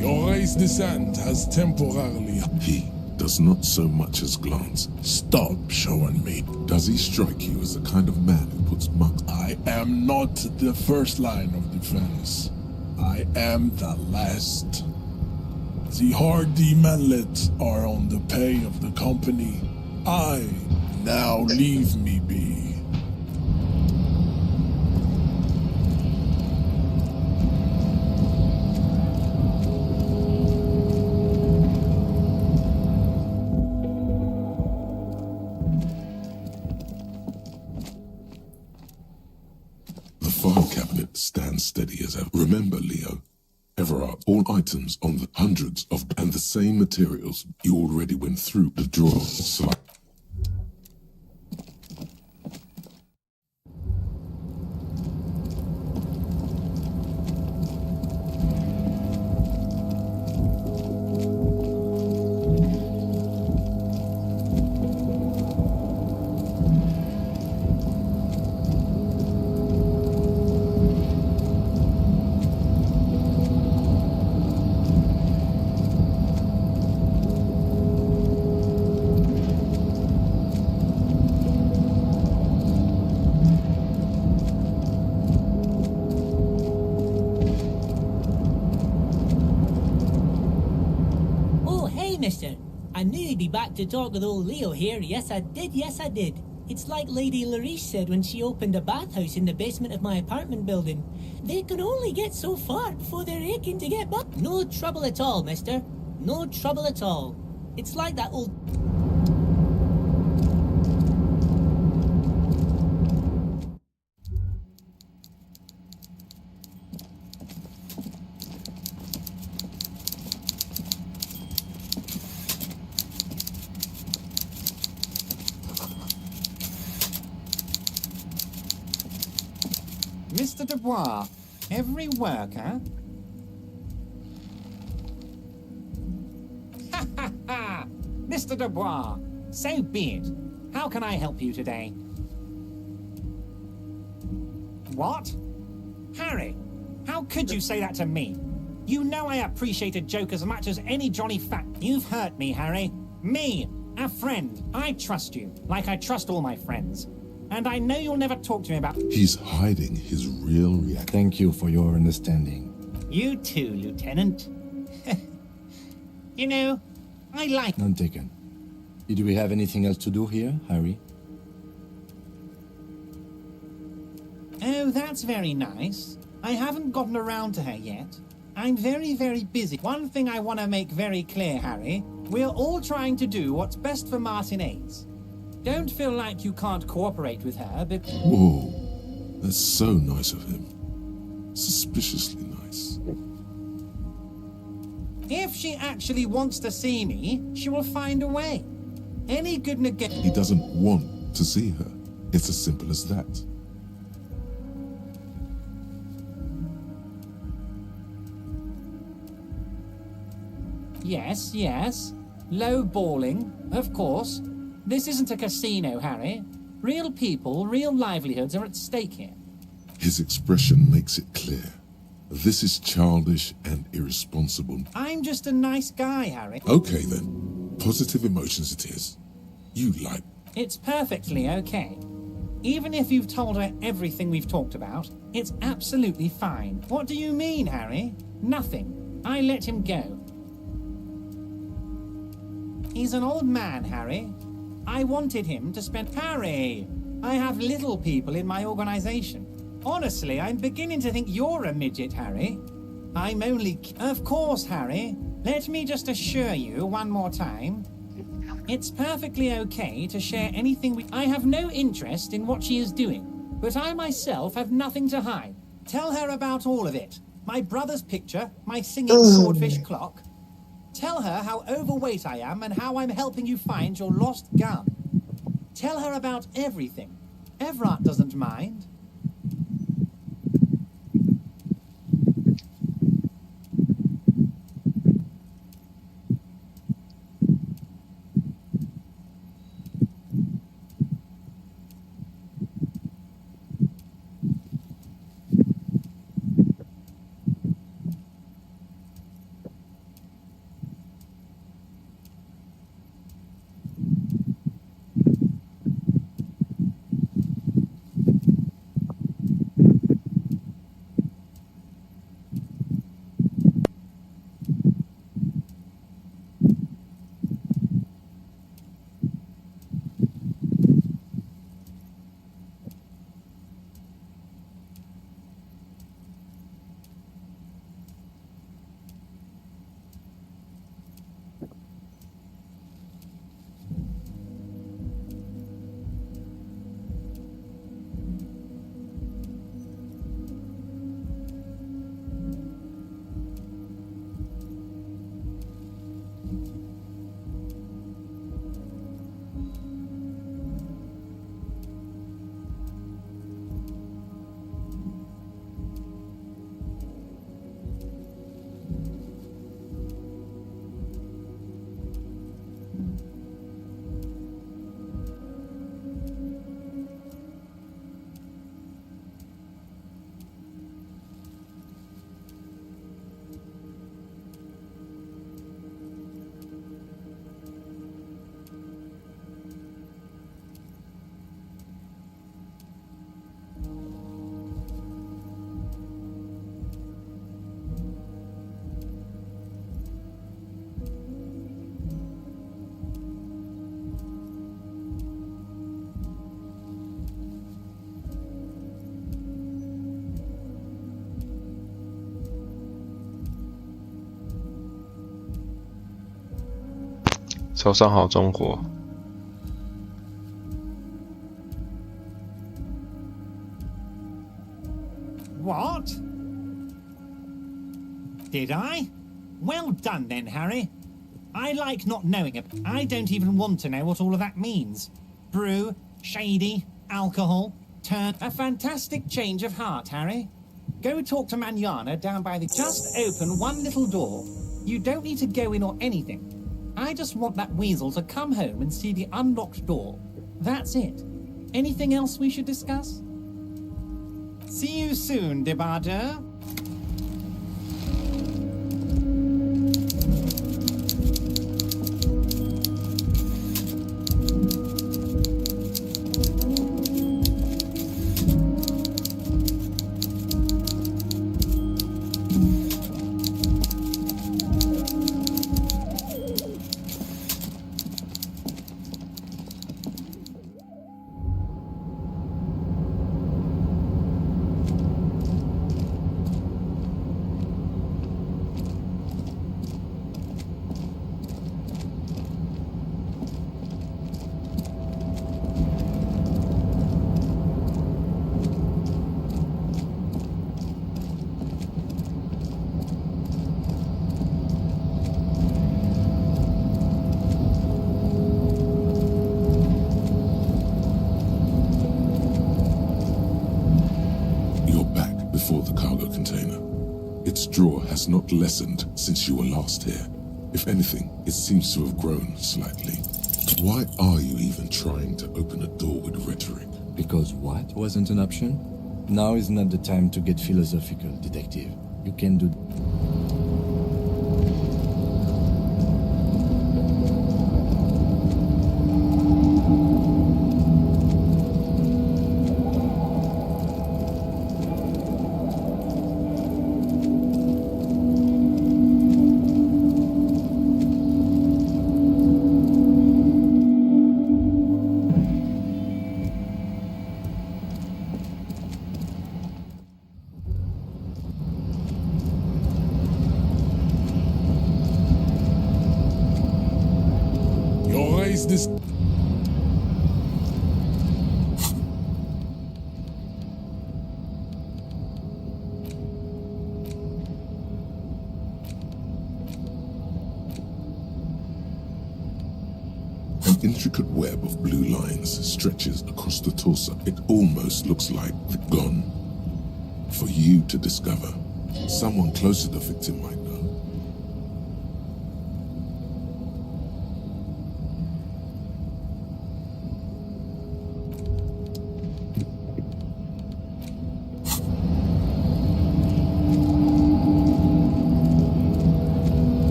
Your race descent has temporarily... He does not so much as glance. Stop showing me. Does he strike you as the kind of man who puts mugs... I am not the first line of defense. I am the last. The hardy manlets are on the pay of the company. Now leave me be. The file cabinet stands steady as ever. Remember, Leo, Everard, all worn items on the hundreds of and the same materials you already went through the drawer. Mister. I knew you'd be back to talk with old Leo here. Yes, I did. It's like Lady Larice said when she opened a bathhouse in the basement of my apartment building. They can only get so far before they're aching to get back. No trouble at all, mister. No trouble at all. It's like that old... Mr. Dubois, every worker... Ha ha ha! Mr. Dubois, so be it. How can I help you today? What? Harry, how could you say that to me? You know I appreciate a joke as much as any Johnny Fat. You've hurt me, Harry. Me, a friend. I trust you, like I trust all my friends. And I know you'll never talk to me about... He's hiding his real reaction. Thank you for your understanding. You too, Lieutenant. You know, I like... None taken. Did we have anything else to do here, Harry? Oh, that's very nice. I haven't gotten around to her yet. I'm very, very busy. One thing I want to make very clear, Harry. We're all trying to do what's best for Martinez. Don't feel like you can't cooperate with her, but... Whoa, that's so nice of him. Suspiciously nice. If she actually wants to see me, she will find a way. Any good He doesn't want to see her. It's as simple as that. Yes, yes. Low balling, of course. This isn't a casino, Harry. Real people, real livelihoods are at stake here. His expression makes it clear. This is childish and irresponsible. I'm just a nice guy, Harry. Okay, then. Positive emotions it is. You like... It's perfectly okay. Even if you've told her everything we've talked about, it's absolutely fine. What do you mean, Harry? Nothing. I let him go. He's an old man, Harry. I wanted him to spend... Harry! I have little people in my organization. Honestly, I'm beginning to think you're a midget, Harry. I'm only... Of course, Harry. Let me just assure you one more time. It's perfectly okay to share anything we... I have no interest in what she is doing, but I myself have nothing to hide. Tell her about all of it. My brother's picture, my singing swordfish clock. Tell her how overweight I am and how I'm helping you find your lost gun. Tell her about everything. Everard doesn't mind. 早上好，中国。What? Did I? Well done then, Harry. I like not knowing it. I don't even want to know what all of that means. Brew, shady, alcohol, turn. A fantastic change of heart, Harry. Go talk to Manana down by the... Just open one little door. You don't need to go in or anything. I just want that weasel to come home and see the unlocked door. That's it. Anything else we should discuss? See you soon, Debardeur. Has not lessened since you were last here. If anything, it seems to have grown slightly. Why are you even trying to open a door with rhetoric? Because what wasn't an option? Now is not the time to get philosophical, detective. You can do... This an intricate web of blue lines stretches across the torso. It almost looks like the gun for you to discover. Someone close to the victim might know.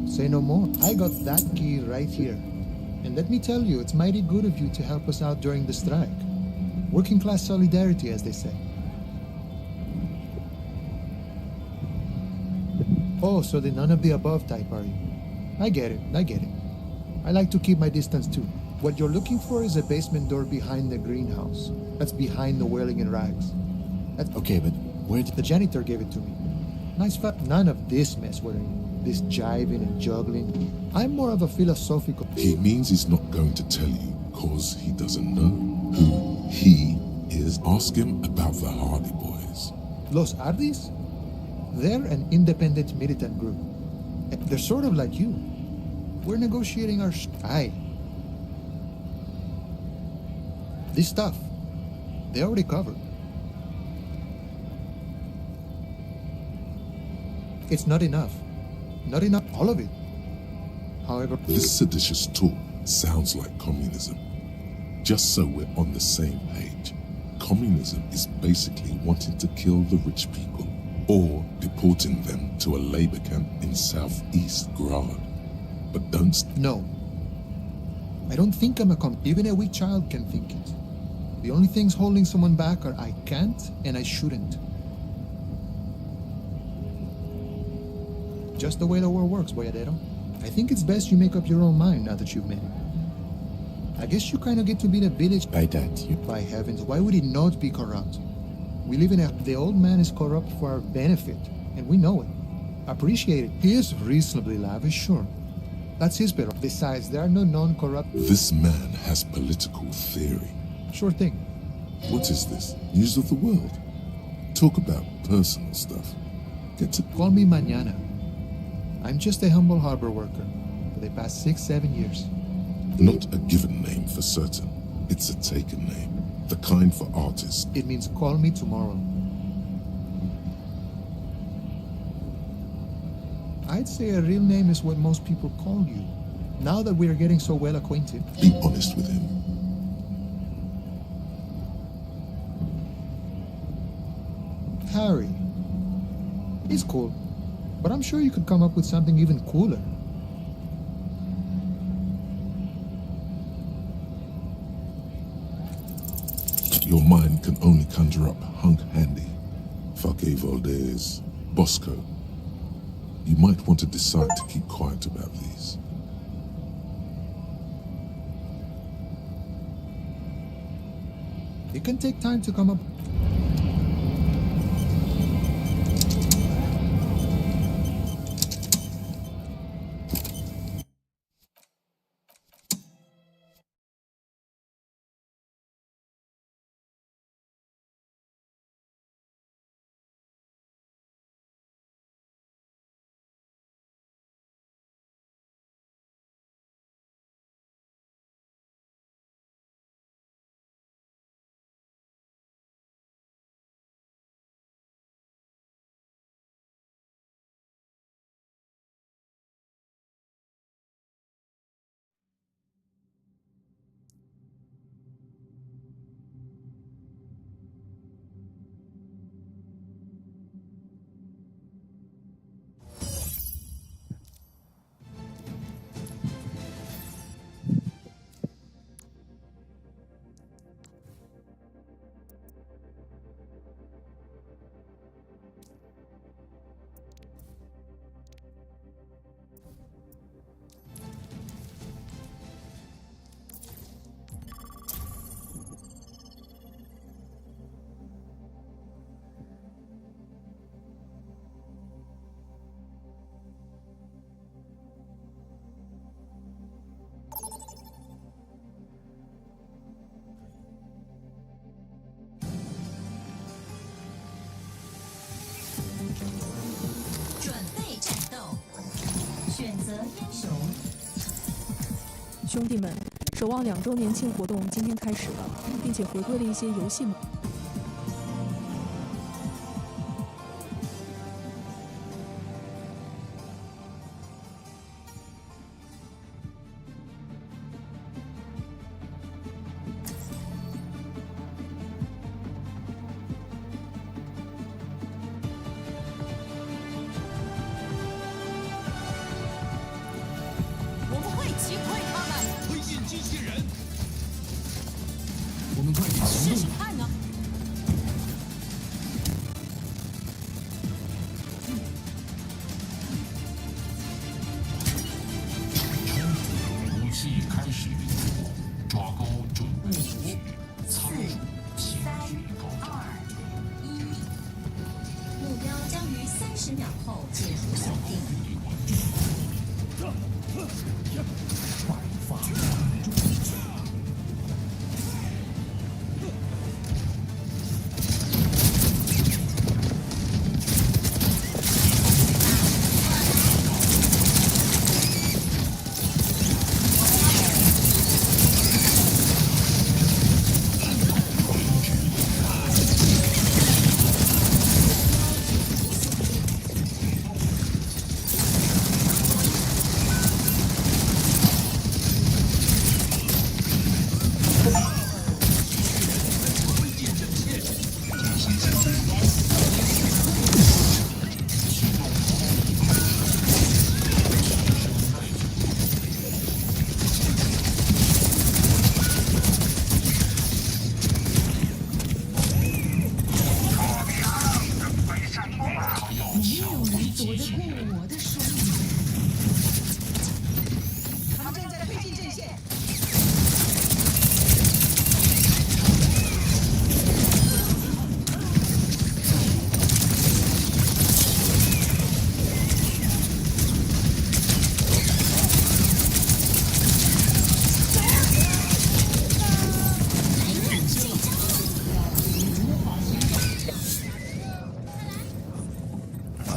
Say no more. I got that key right here. And let me tell you, it's mighty good of you to help us out during the strike. Working class solidarity, as they say. Oh, so the none of the above type, are you? I get it. I like to keep my distance too. What you're looking for is a basement door behind the greenhouse. That's behind the wailing in rags. That's... Okay, but where did... The janitor gave it to me. Nice none of this mess we're in. This jiving and juggling. I'm more of a philosophical... He means he's not going to tell you because he doesn't know who he is. Ask him about the Hardy Boys. Los Hardys? They're an independent militant group. They're sort of like you. We're negotiating our... Aye. This stuff, they already covered. It's not enough. Not enough, all of it. However... This seditious talk sounds like communism. Just so we're on the same page. Communism is basically wanting to kill the rich people or deporting them to a labor camp in southeast Grad. But don't... No. I don't think I'm a Even a weak child can think it. The only things holding someone back are I can't and I shouldn't. Just the way the world works, Boyadero. I think it's best you make up your own mind now that you've made it. I guess you kind of get to be the village. By that, you... By heavens, why would he not be corrupt? We live in a... The old man is corrupt for our benefit, and we know it. Appreciate it. He is reasonably lavish, sure. That's his bit. Besides, there are no non-corrupt... This man has political theory. Sure thing. What is this? News of the world? Talk about personal stuff. Get to... Call me mañana. I'm just a humble harbor worker for the past 6-7 years. Not a given name for certain. It's a taken name. The kind for artists. It means call me tomorrow. I'd say a real name is what most people call you. Now that we are getting so well acquainted. Be honest with him. Harry. He's cool. But I'm sure you could come up with something even cooler. Your mind can only conjure up Hunk Handy, Fake Valdez, Bosco. You might want to decide to keep quiet about these. It can take time to come up.兄弟们，守望2周年庆活动今天开始了，并且回归了一些游戏模。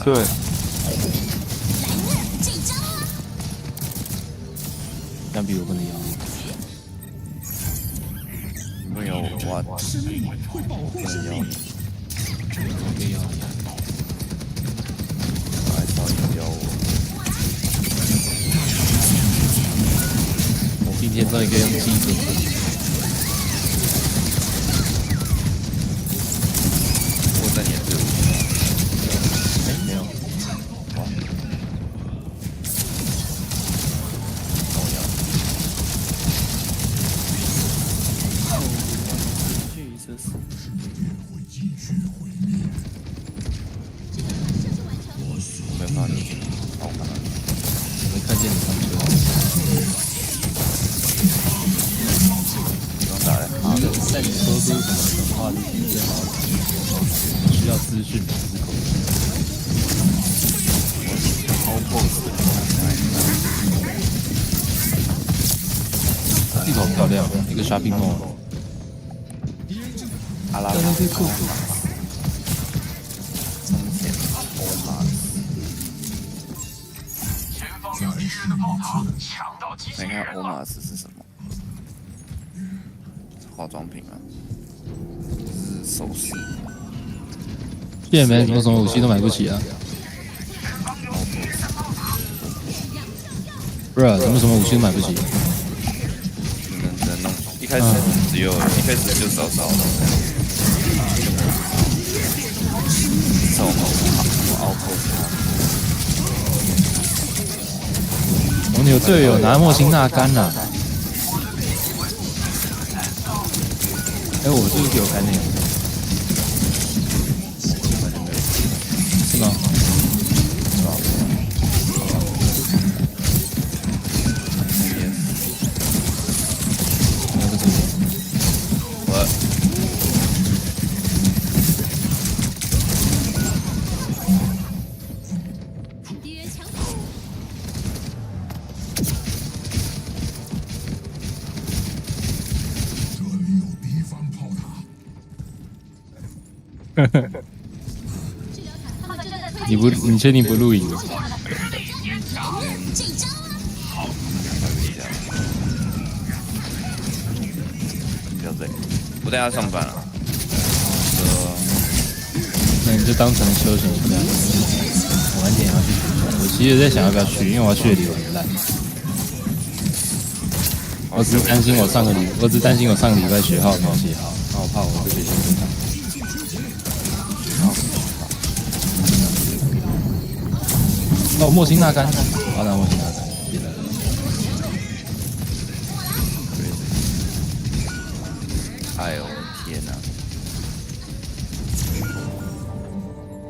对。但比我不能要。没有我，不能要你。不要你。还是要我。我今天终于可以用机子。我在你的队伍。没有。哇。没看到你，好看到你，没看见你上去了。你刚打的好的，在你说出什么的话之前，最好需要资讯的思考。地图漂亮，一个 shopping mall。阿拉巴马。你看欧马斯是什么？化妆品啊，是首饰。变没什么武器都买不起啊。不是，怎么什么武器都买不起？只能弄，一开始一开始就少少的。这种凹破。我们有队友拿莫辛纳干了。哎，我是不是有干那个？是吗？是吧？那个这边，我。你确定不录影？不要这，我等下上班了。那你就当成休闲一下。我晚点要去学校，我其实在想要不要去，因为我要去的理由很烂。我只是担心我上个礼拜学号没有写好，然后我怕我会被学生看。哦，莫辛纳干，我拿莫辛纳干。哎呦天哪！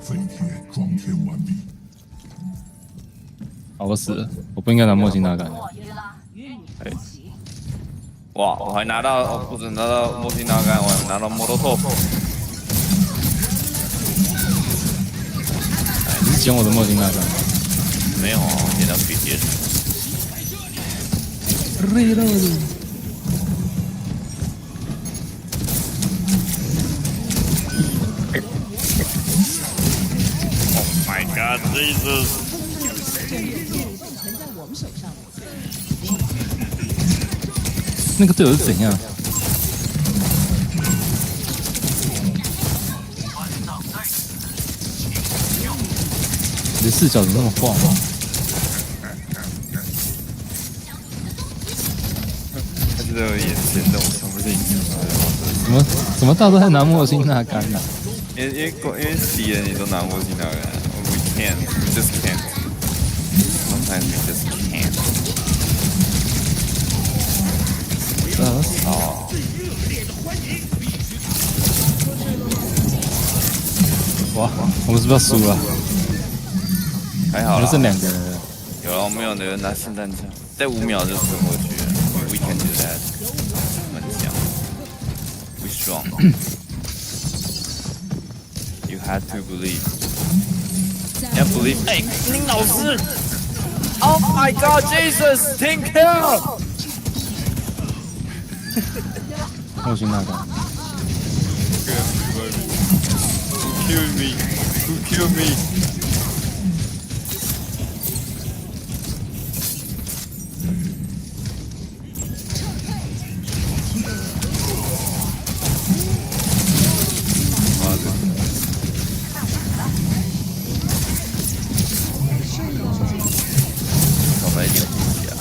飞铁装填完毕。好，我死了，我不应该拿莫辛纳干。哎，哇，我还拿到，不止拿到莫辛纳干，我还拿到摩托托。你是捡我的莫辛纳干吗？没有，捡到 BTS。Reload。Oh my God, Jesus！ 那个队友是怎样？你的视角怎么那么晃？他就在我眼前，但我看不清楚。怎么到都在拿莫辛纳干呢？因为敌人你都拿莫辛纳干 ，We can't, we just can't. Sometimes we just can't. 哦。哇，我们是不是要输了？还好啦，我们剩2个人了。有了，我们有人拿霰弹枪，在5秒就冲过去了。We can do that。我们强 ，We strong。You had to believe。你要 believe。哎，林老师 ！Oh my God, Jesus! Take care！ 莫辛纳干。Who killed me? Who killed me? 少来一点武器啊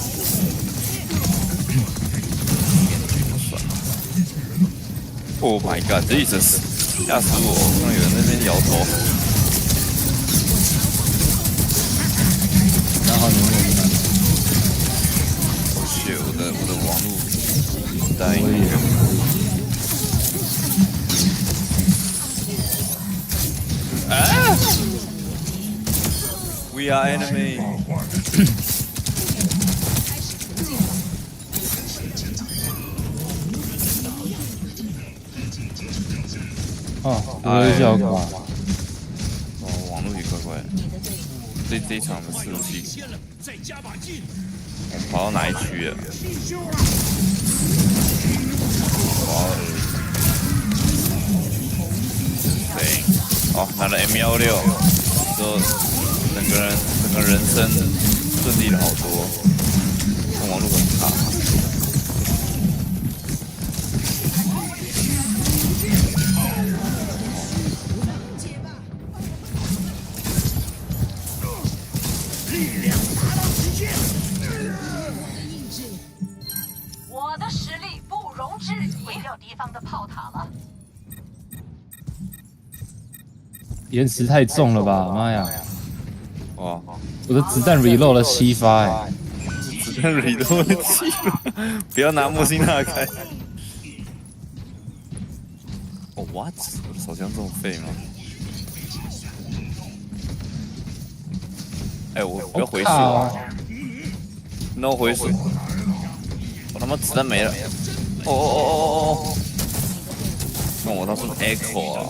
！Oh my god, Jesus！ 吓死我！刚刚有人在那边摇头。然后你们哦 shit！ 我的网络答应你。啊 ！We are enemy 。哦，我也小卡。哦，网络也怪怪的。这一场的伺服器，我跑到哪一区了？哇！对，哦，拿了 M16，之后整个人生顺利了好多。但网络很差。我的实力不容置疑，毁掉敌方的炮塔了。延迟太重了吧！妈呀！哇！我的子弹 reload 了7发哎！子弹 reload 了7发，不要拿莫辛纳开。哦 ，what？ 我的手枪这么废吗？哎，我不要回水，no 回水。我他妈子弹没了！哦！看我他说 echo 啊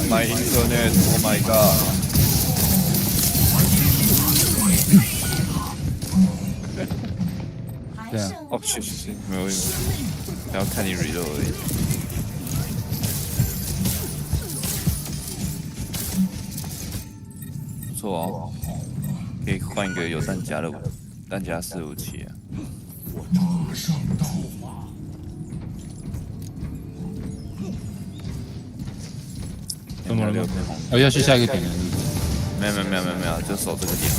！My internet! Oh my god! 对啊。哦，是，没有，然后看你 reload 而已。不错哦，可以换一个有弹夹的弹夹式武器啊。我踏上刀法。怎么了？哦，要去下一个点了。没有，就守这个点。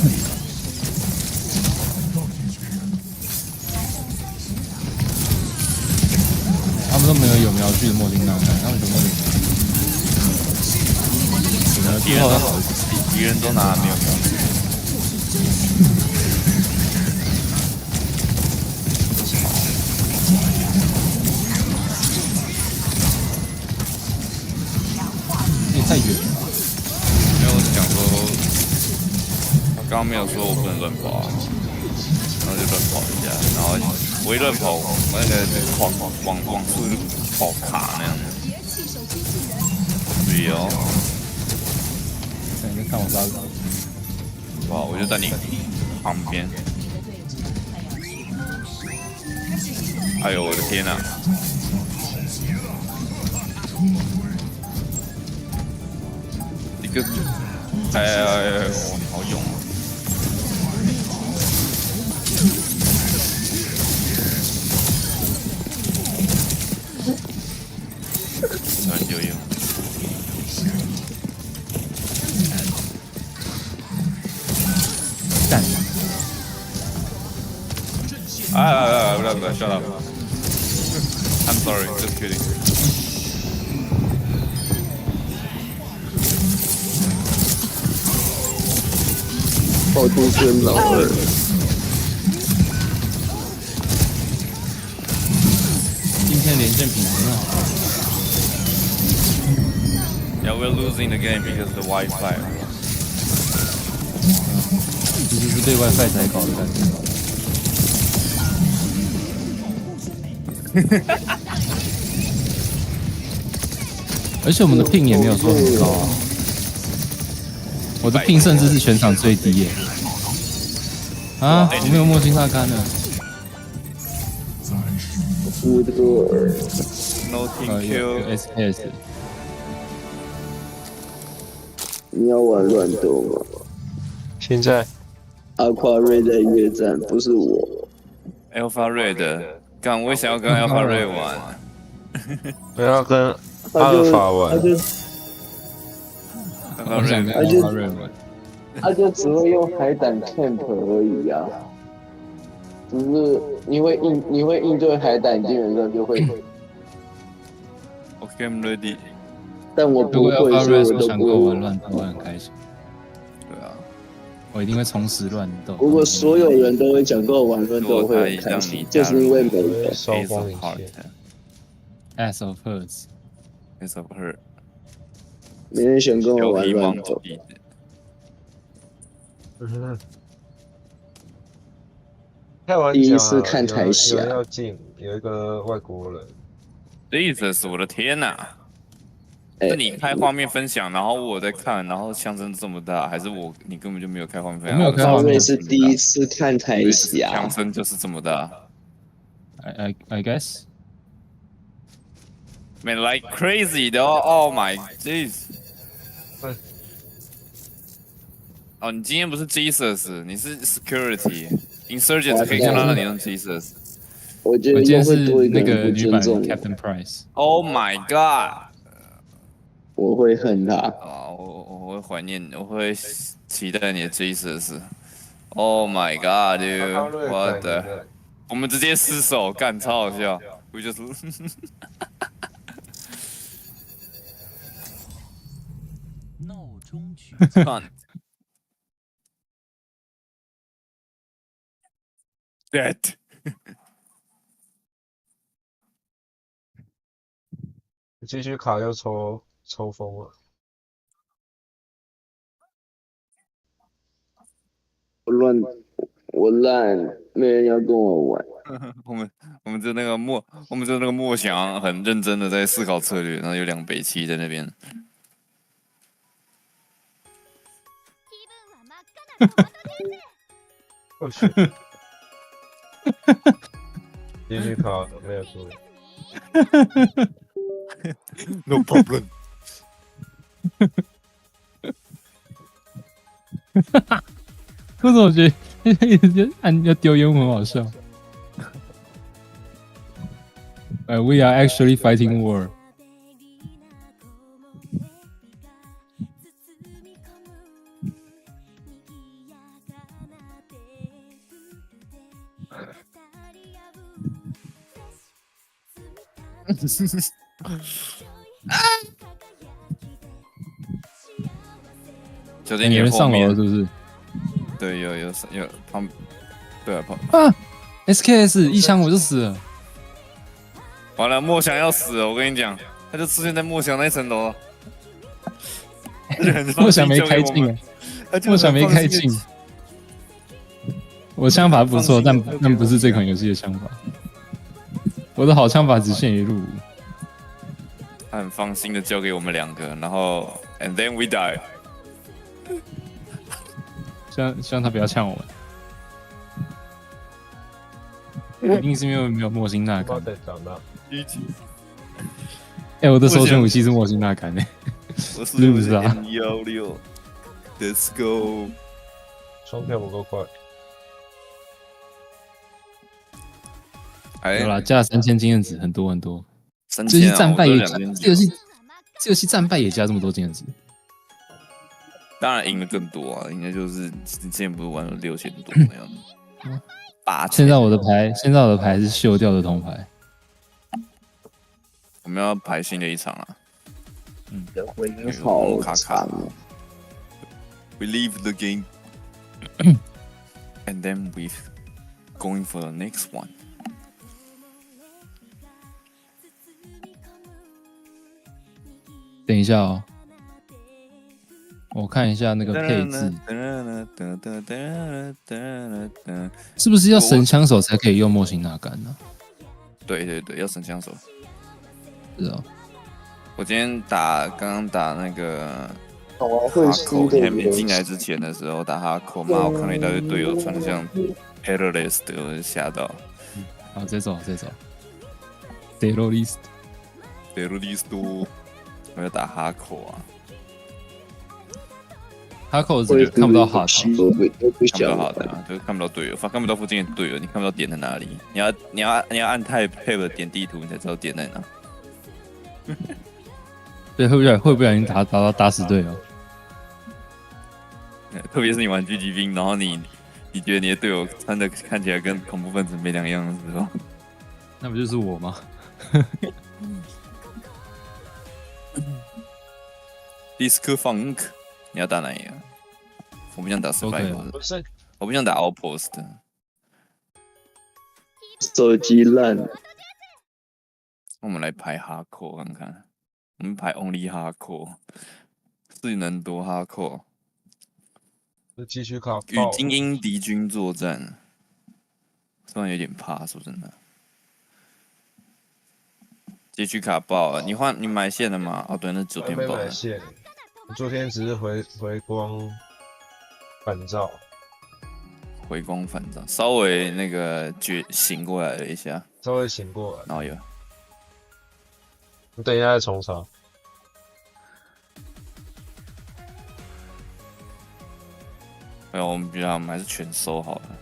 他们都没有瞄具的莫丁纳开，他们全部都敌人都拿没有瞄具。你太远了。没有，我是讲说，他刚刚没有说我不能乱跑啊，然后就乱跑一下，然后我一乱跑，我那个网速就跑卡那样的。对哦。你在看我杀手。哇，我就在你旁边。哎呦，我的天哪！一个，哎，你好勇啊！很有用。干！不，shut up. I'm sorry, just kidding. 爆出生老二。今天连线品质很好。Yeah, we're losing the game because of the Wi-Fi. 其实是对 WiFi 才搞的感觉。而且我们的ping也没有说很高啊，我的ping甚至是全场最低耶。啊，我没有墨镜大干了。No team kill. SPS。你要玩乱斗吗？现在阿夸瑞在约战，不是我。Alpha Red， 干，我也想要跟 Alpha Red 玩。我要跟阿尔法玩。我想跟 Alpha Red 玩。他就只会用海胆 camp 而已啊，只是你会应对海胆，基本上就会。OK，I'm ready。但我不会，所以我都想跟我玩乱斗，我很开心。对啊，我一定会重拾乱斗。如果所有人都会讲跟我玩乱斗，会很开心，就是因为每个 Ace of Hearts，Ace of Hearts，Ace of Hearts， 没人想跟我玩乱斗。第一次看台下，要进，有一个外国人。Jesus， 我的天哪！是你开画面分享，然后我在看，然后枪声这么大，还是你根本就没有开画面分享？没有开画面，是第一次看台下，枪声就是这么大。I guess。Man, like crazy 的哦 ，Oh my jeez！ 哦，你今天不是 Jesus， 你是 Security。Insurgent 可以看到你用 Jesus。我觉得今天是那个女版 Captain Price。Oh my god！ 我会恨他。啊，我会怀念，我会期待你的 Jesus。Oh my god，dude！ 我的，我们直接失手，干超好笑。We just闹中取战。Dead。继续卡又抽风了。我烂，没人要跟我玩。我们就那个默想很认真的在思考策略，然后有2北七在那边。我去。继续卡，没有输。No problem。为什么我觉得一直按要丢烟雾很好笑？We are actually fighting war。就在你后面是不是？对，有旁，对啊SKS 一枪我就死了。完了，默想要死了，我跟你讲，他就出现在默想那层楼了。默想没开镜，默想没开镜。我枪法不错，但不是这款游戏的枪法。我的好枪法只限于入伍。他很放心的交给我们2个，然后 and then we die。希望他不要呛我们。一定是因为没有莫辛纳甘。我的首选武器是莫辛纳甘诶。我是不是啊？M16，Let's go。双跳不够快。有啦，加了3000经验值，很多很多。这游戏战败也这游戏战败也加这么多经验值。当然赢的更多啊，应该就是之前不是玩了6000多那样子。8000。现在我的牌是锈掉的铜牌。我们要排新的一场啊。回音好长哦。We leave the game, and then we going for the next one. 等一下哦。我看一下那个配置，是不是要神枪手才可以用莫辛纳甘呢？对，要神枪手。是哦。我今天刚刚打那个哈口，还没进来之前的时候打哈口嘛，我看了一大堆队友穿的像 Terrorist， 我就吓到。好，再走。Terrorist， 我要打哈口啊。哈扣是这个看不到哈西都不看不到想哈的啊，就是看不到队友，看不到附近的队友，你看不到点在哪里。你要按 Tab 点地图，你才知道点在哪。对，会不小心打死队友？特别是你玩狙击兵，然后你觉得你的队友穿的看起来跟恐怖分子没两样的时候，那不就是我吗？迪斯克放克，你要打哪一个？我不想打 Survival， 不是，我不想打 Outpost。手机烂。我们来排哈扣看看，我们排 Only 哈扣，智能多哈扣，继续考与精英敌军作战，突然有点怕，说真的。街区卡爆了，你买线了吗？哦，对，那昨天没爆了。买线，我昨天只是回光返照，回光返照，稍微那个醒过来了一下，稍微醒过来，然后有。我等一下再重查。没有，我们还是全收好了。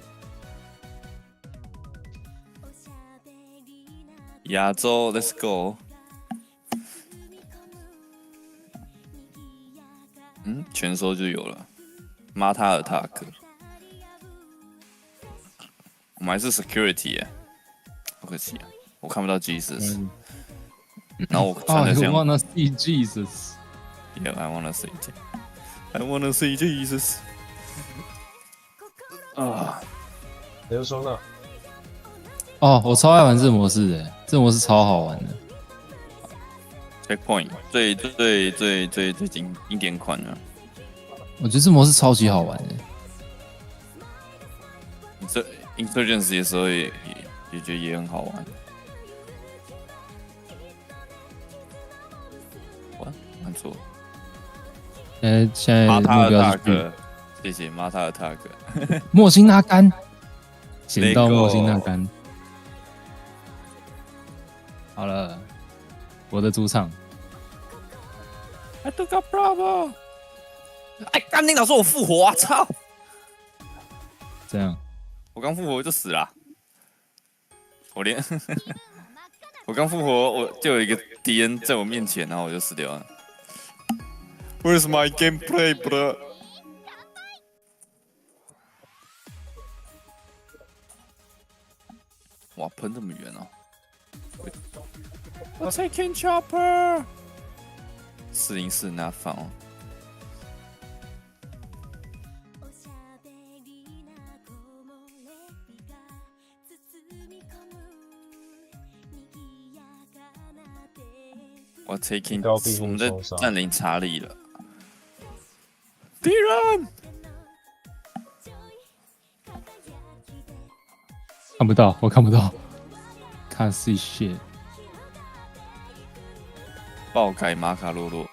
亚洲 ，Let's go。全收就有了。马塔尔塔克，我们还是 security 耶，好可惜啊，我看不到 Jesus。然后我穿的像。I wanna see Jesus. Yeah, I wanna see. I wanna see Jesus. 啊，你就说呢？哦，我超爱玩这模式的，这模式超好玩的。Checkpoint 最经典款了。我觉得这模式超级好玩的。这 Insurgency 的时候也觉得也很好玩。按错。现在目标是去，谢谢马塔尔塔克。莫辛纳甘，捡到莫辛纳甘。好了，我的主场。I took a Bravo。哎，干你老说我复活啊！操！这样，我刚复活就死了。我连我刚复活，我就有一个敌人在我面前，然后我就死掉了。Where's my gameplay, bro？ 哇，喷这么远哦！我 taking chopper。404拿放哦。我 taking， 我们在占领查理了。敌人看不到，我看不到。看 see shit。爆改马卡洛洛。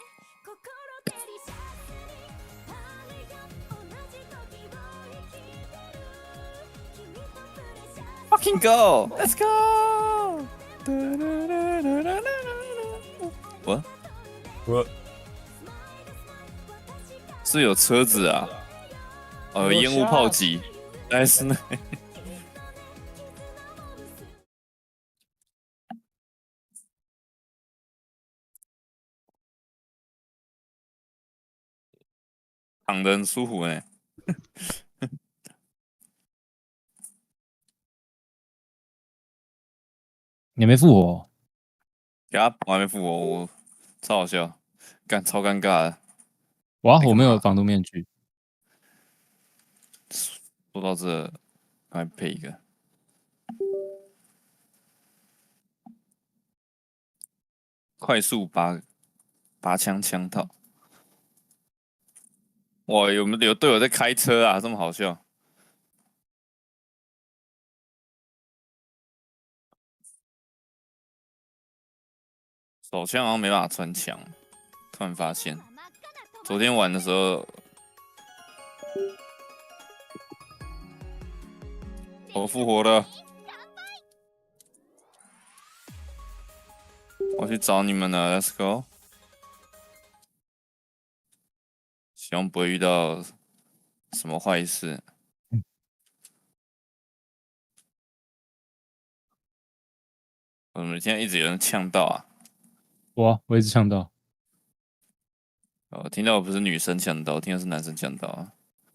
Fucking go! Let's go! What？ 是有车子啊？哦，有烟雾炮击，但是呢？躺得很舒服哎。你没复活？呀，我还没复活，我超好笑，超尴尬的。哇，我没有防毒面具。说到这，还配一个快速拔枪枪套。哇，有队友在开车啊，这么好笑。手枪好像没办法穿墙，突然发现，昨天玩的时候，我复活了，我去找你们了 ，Let's go。希望不会遇到什么坏事。我们现在一直有人呛到啊！我一直呛到。听到我不是女生呛到，听到是男生呛到啊。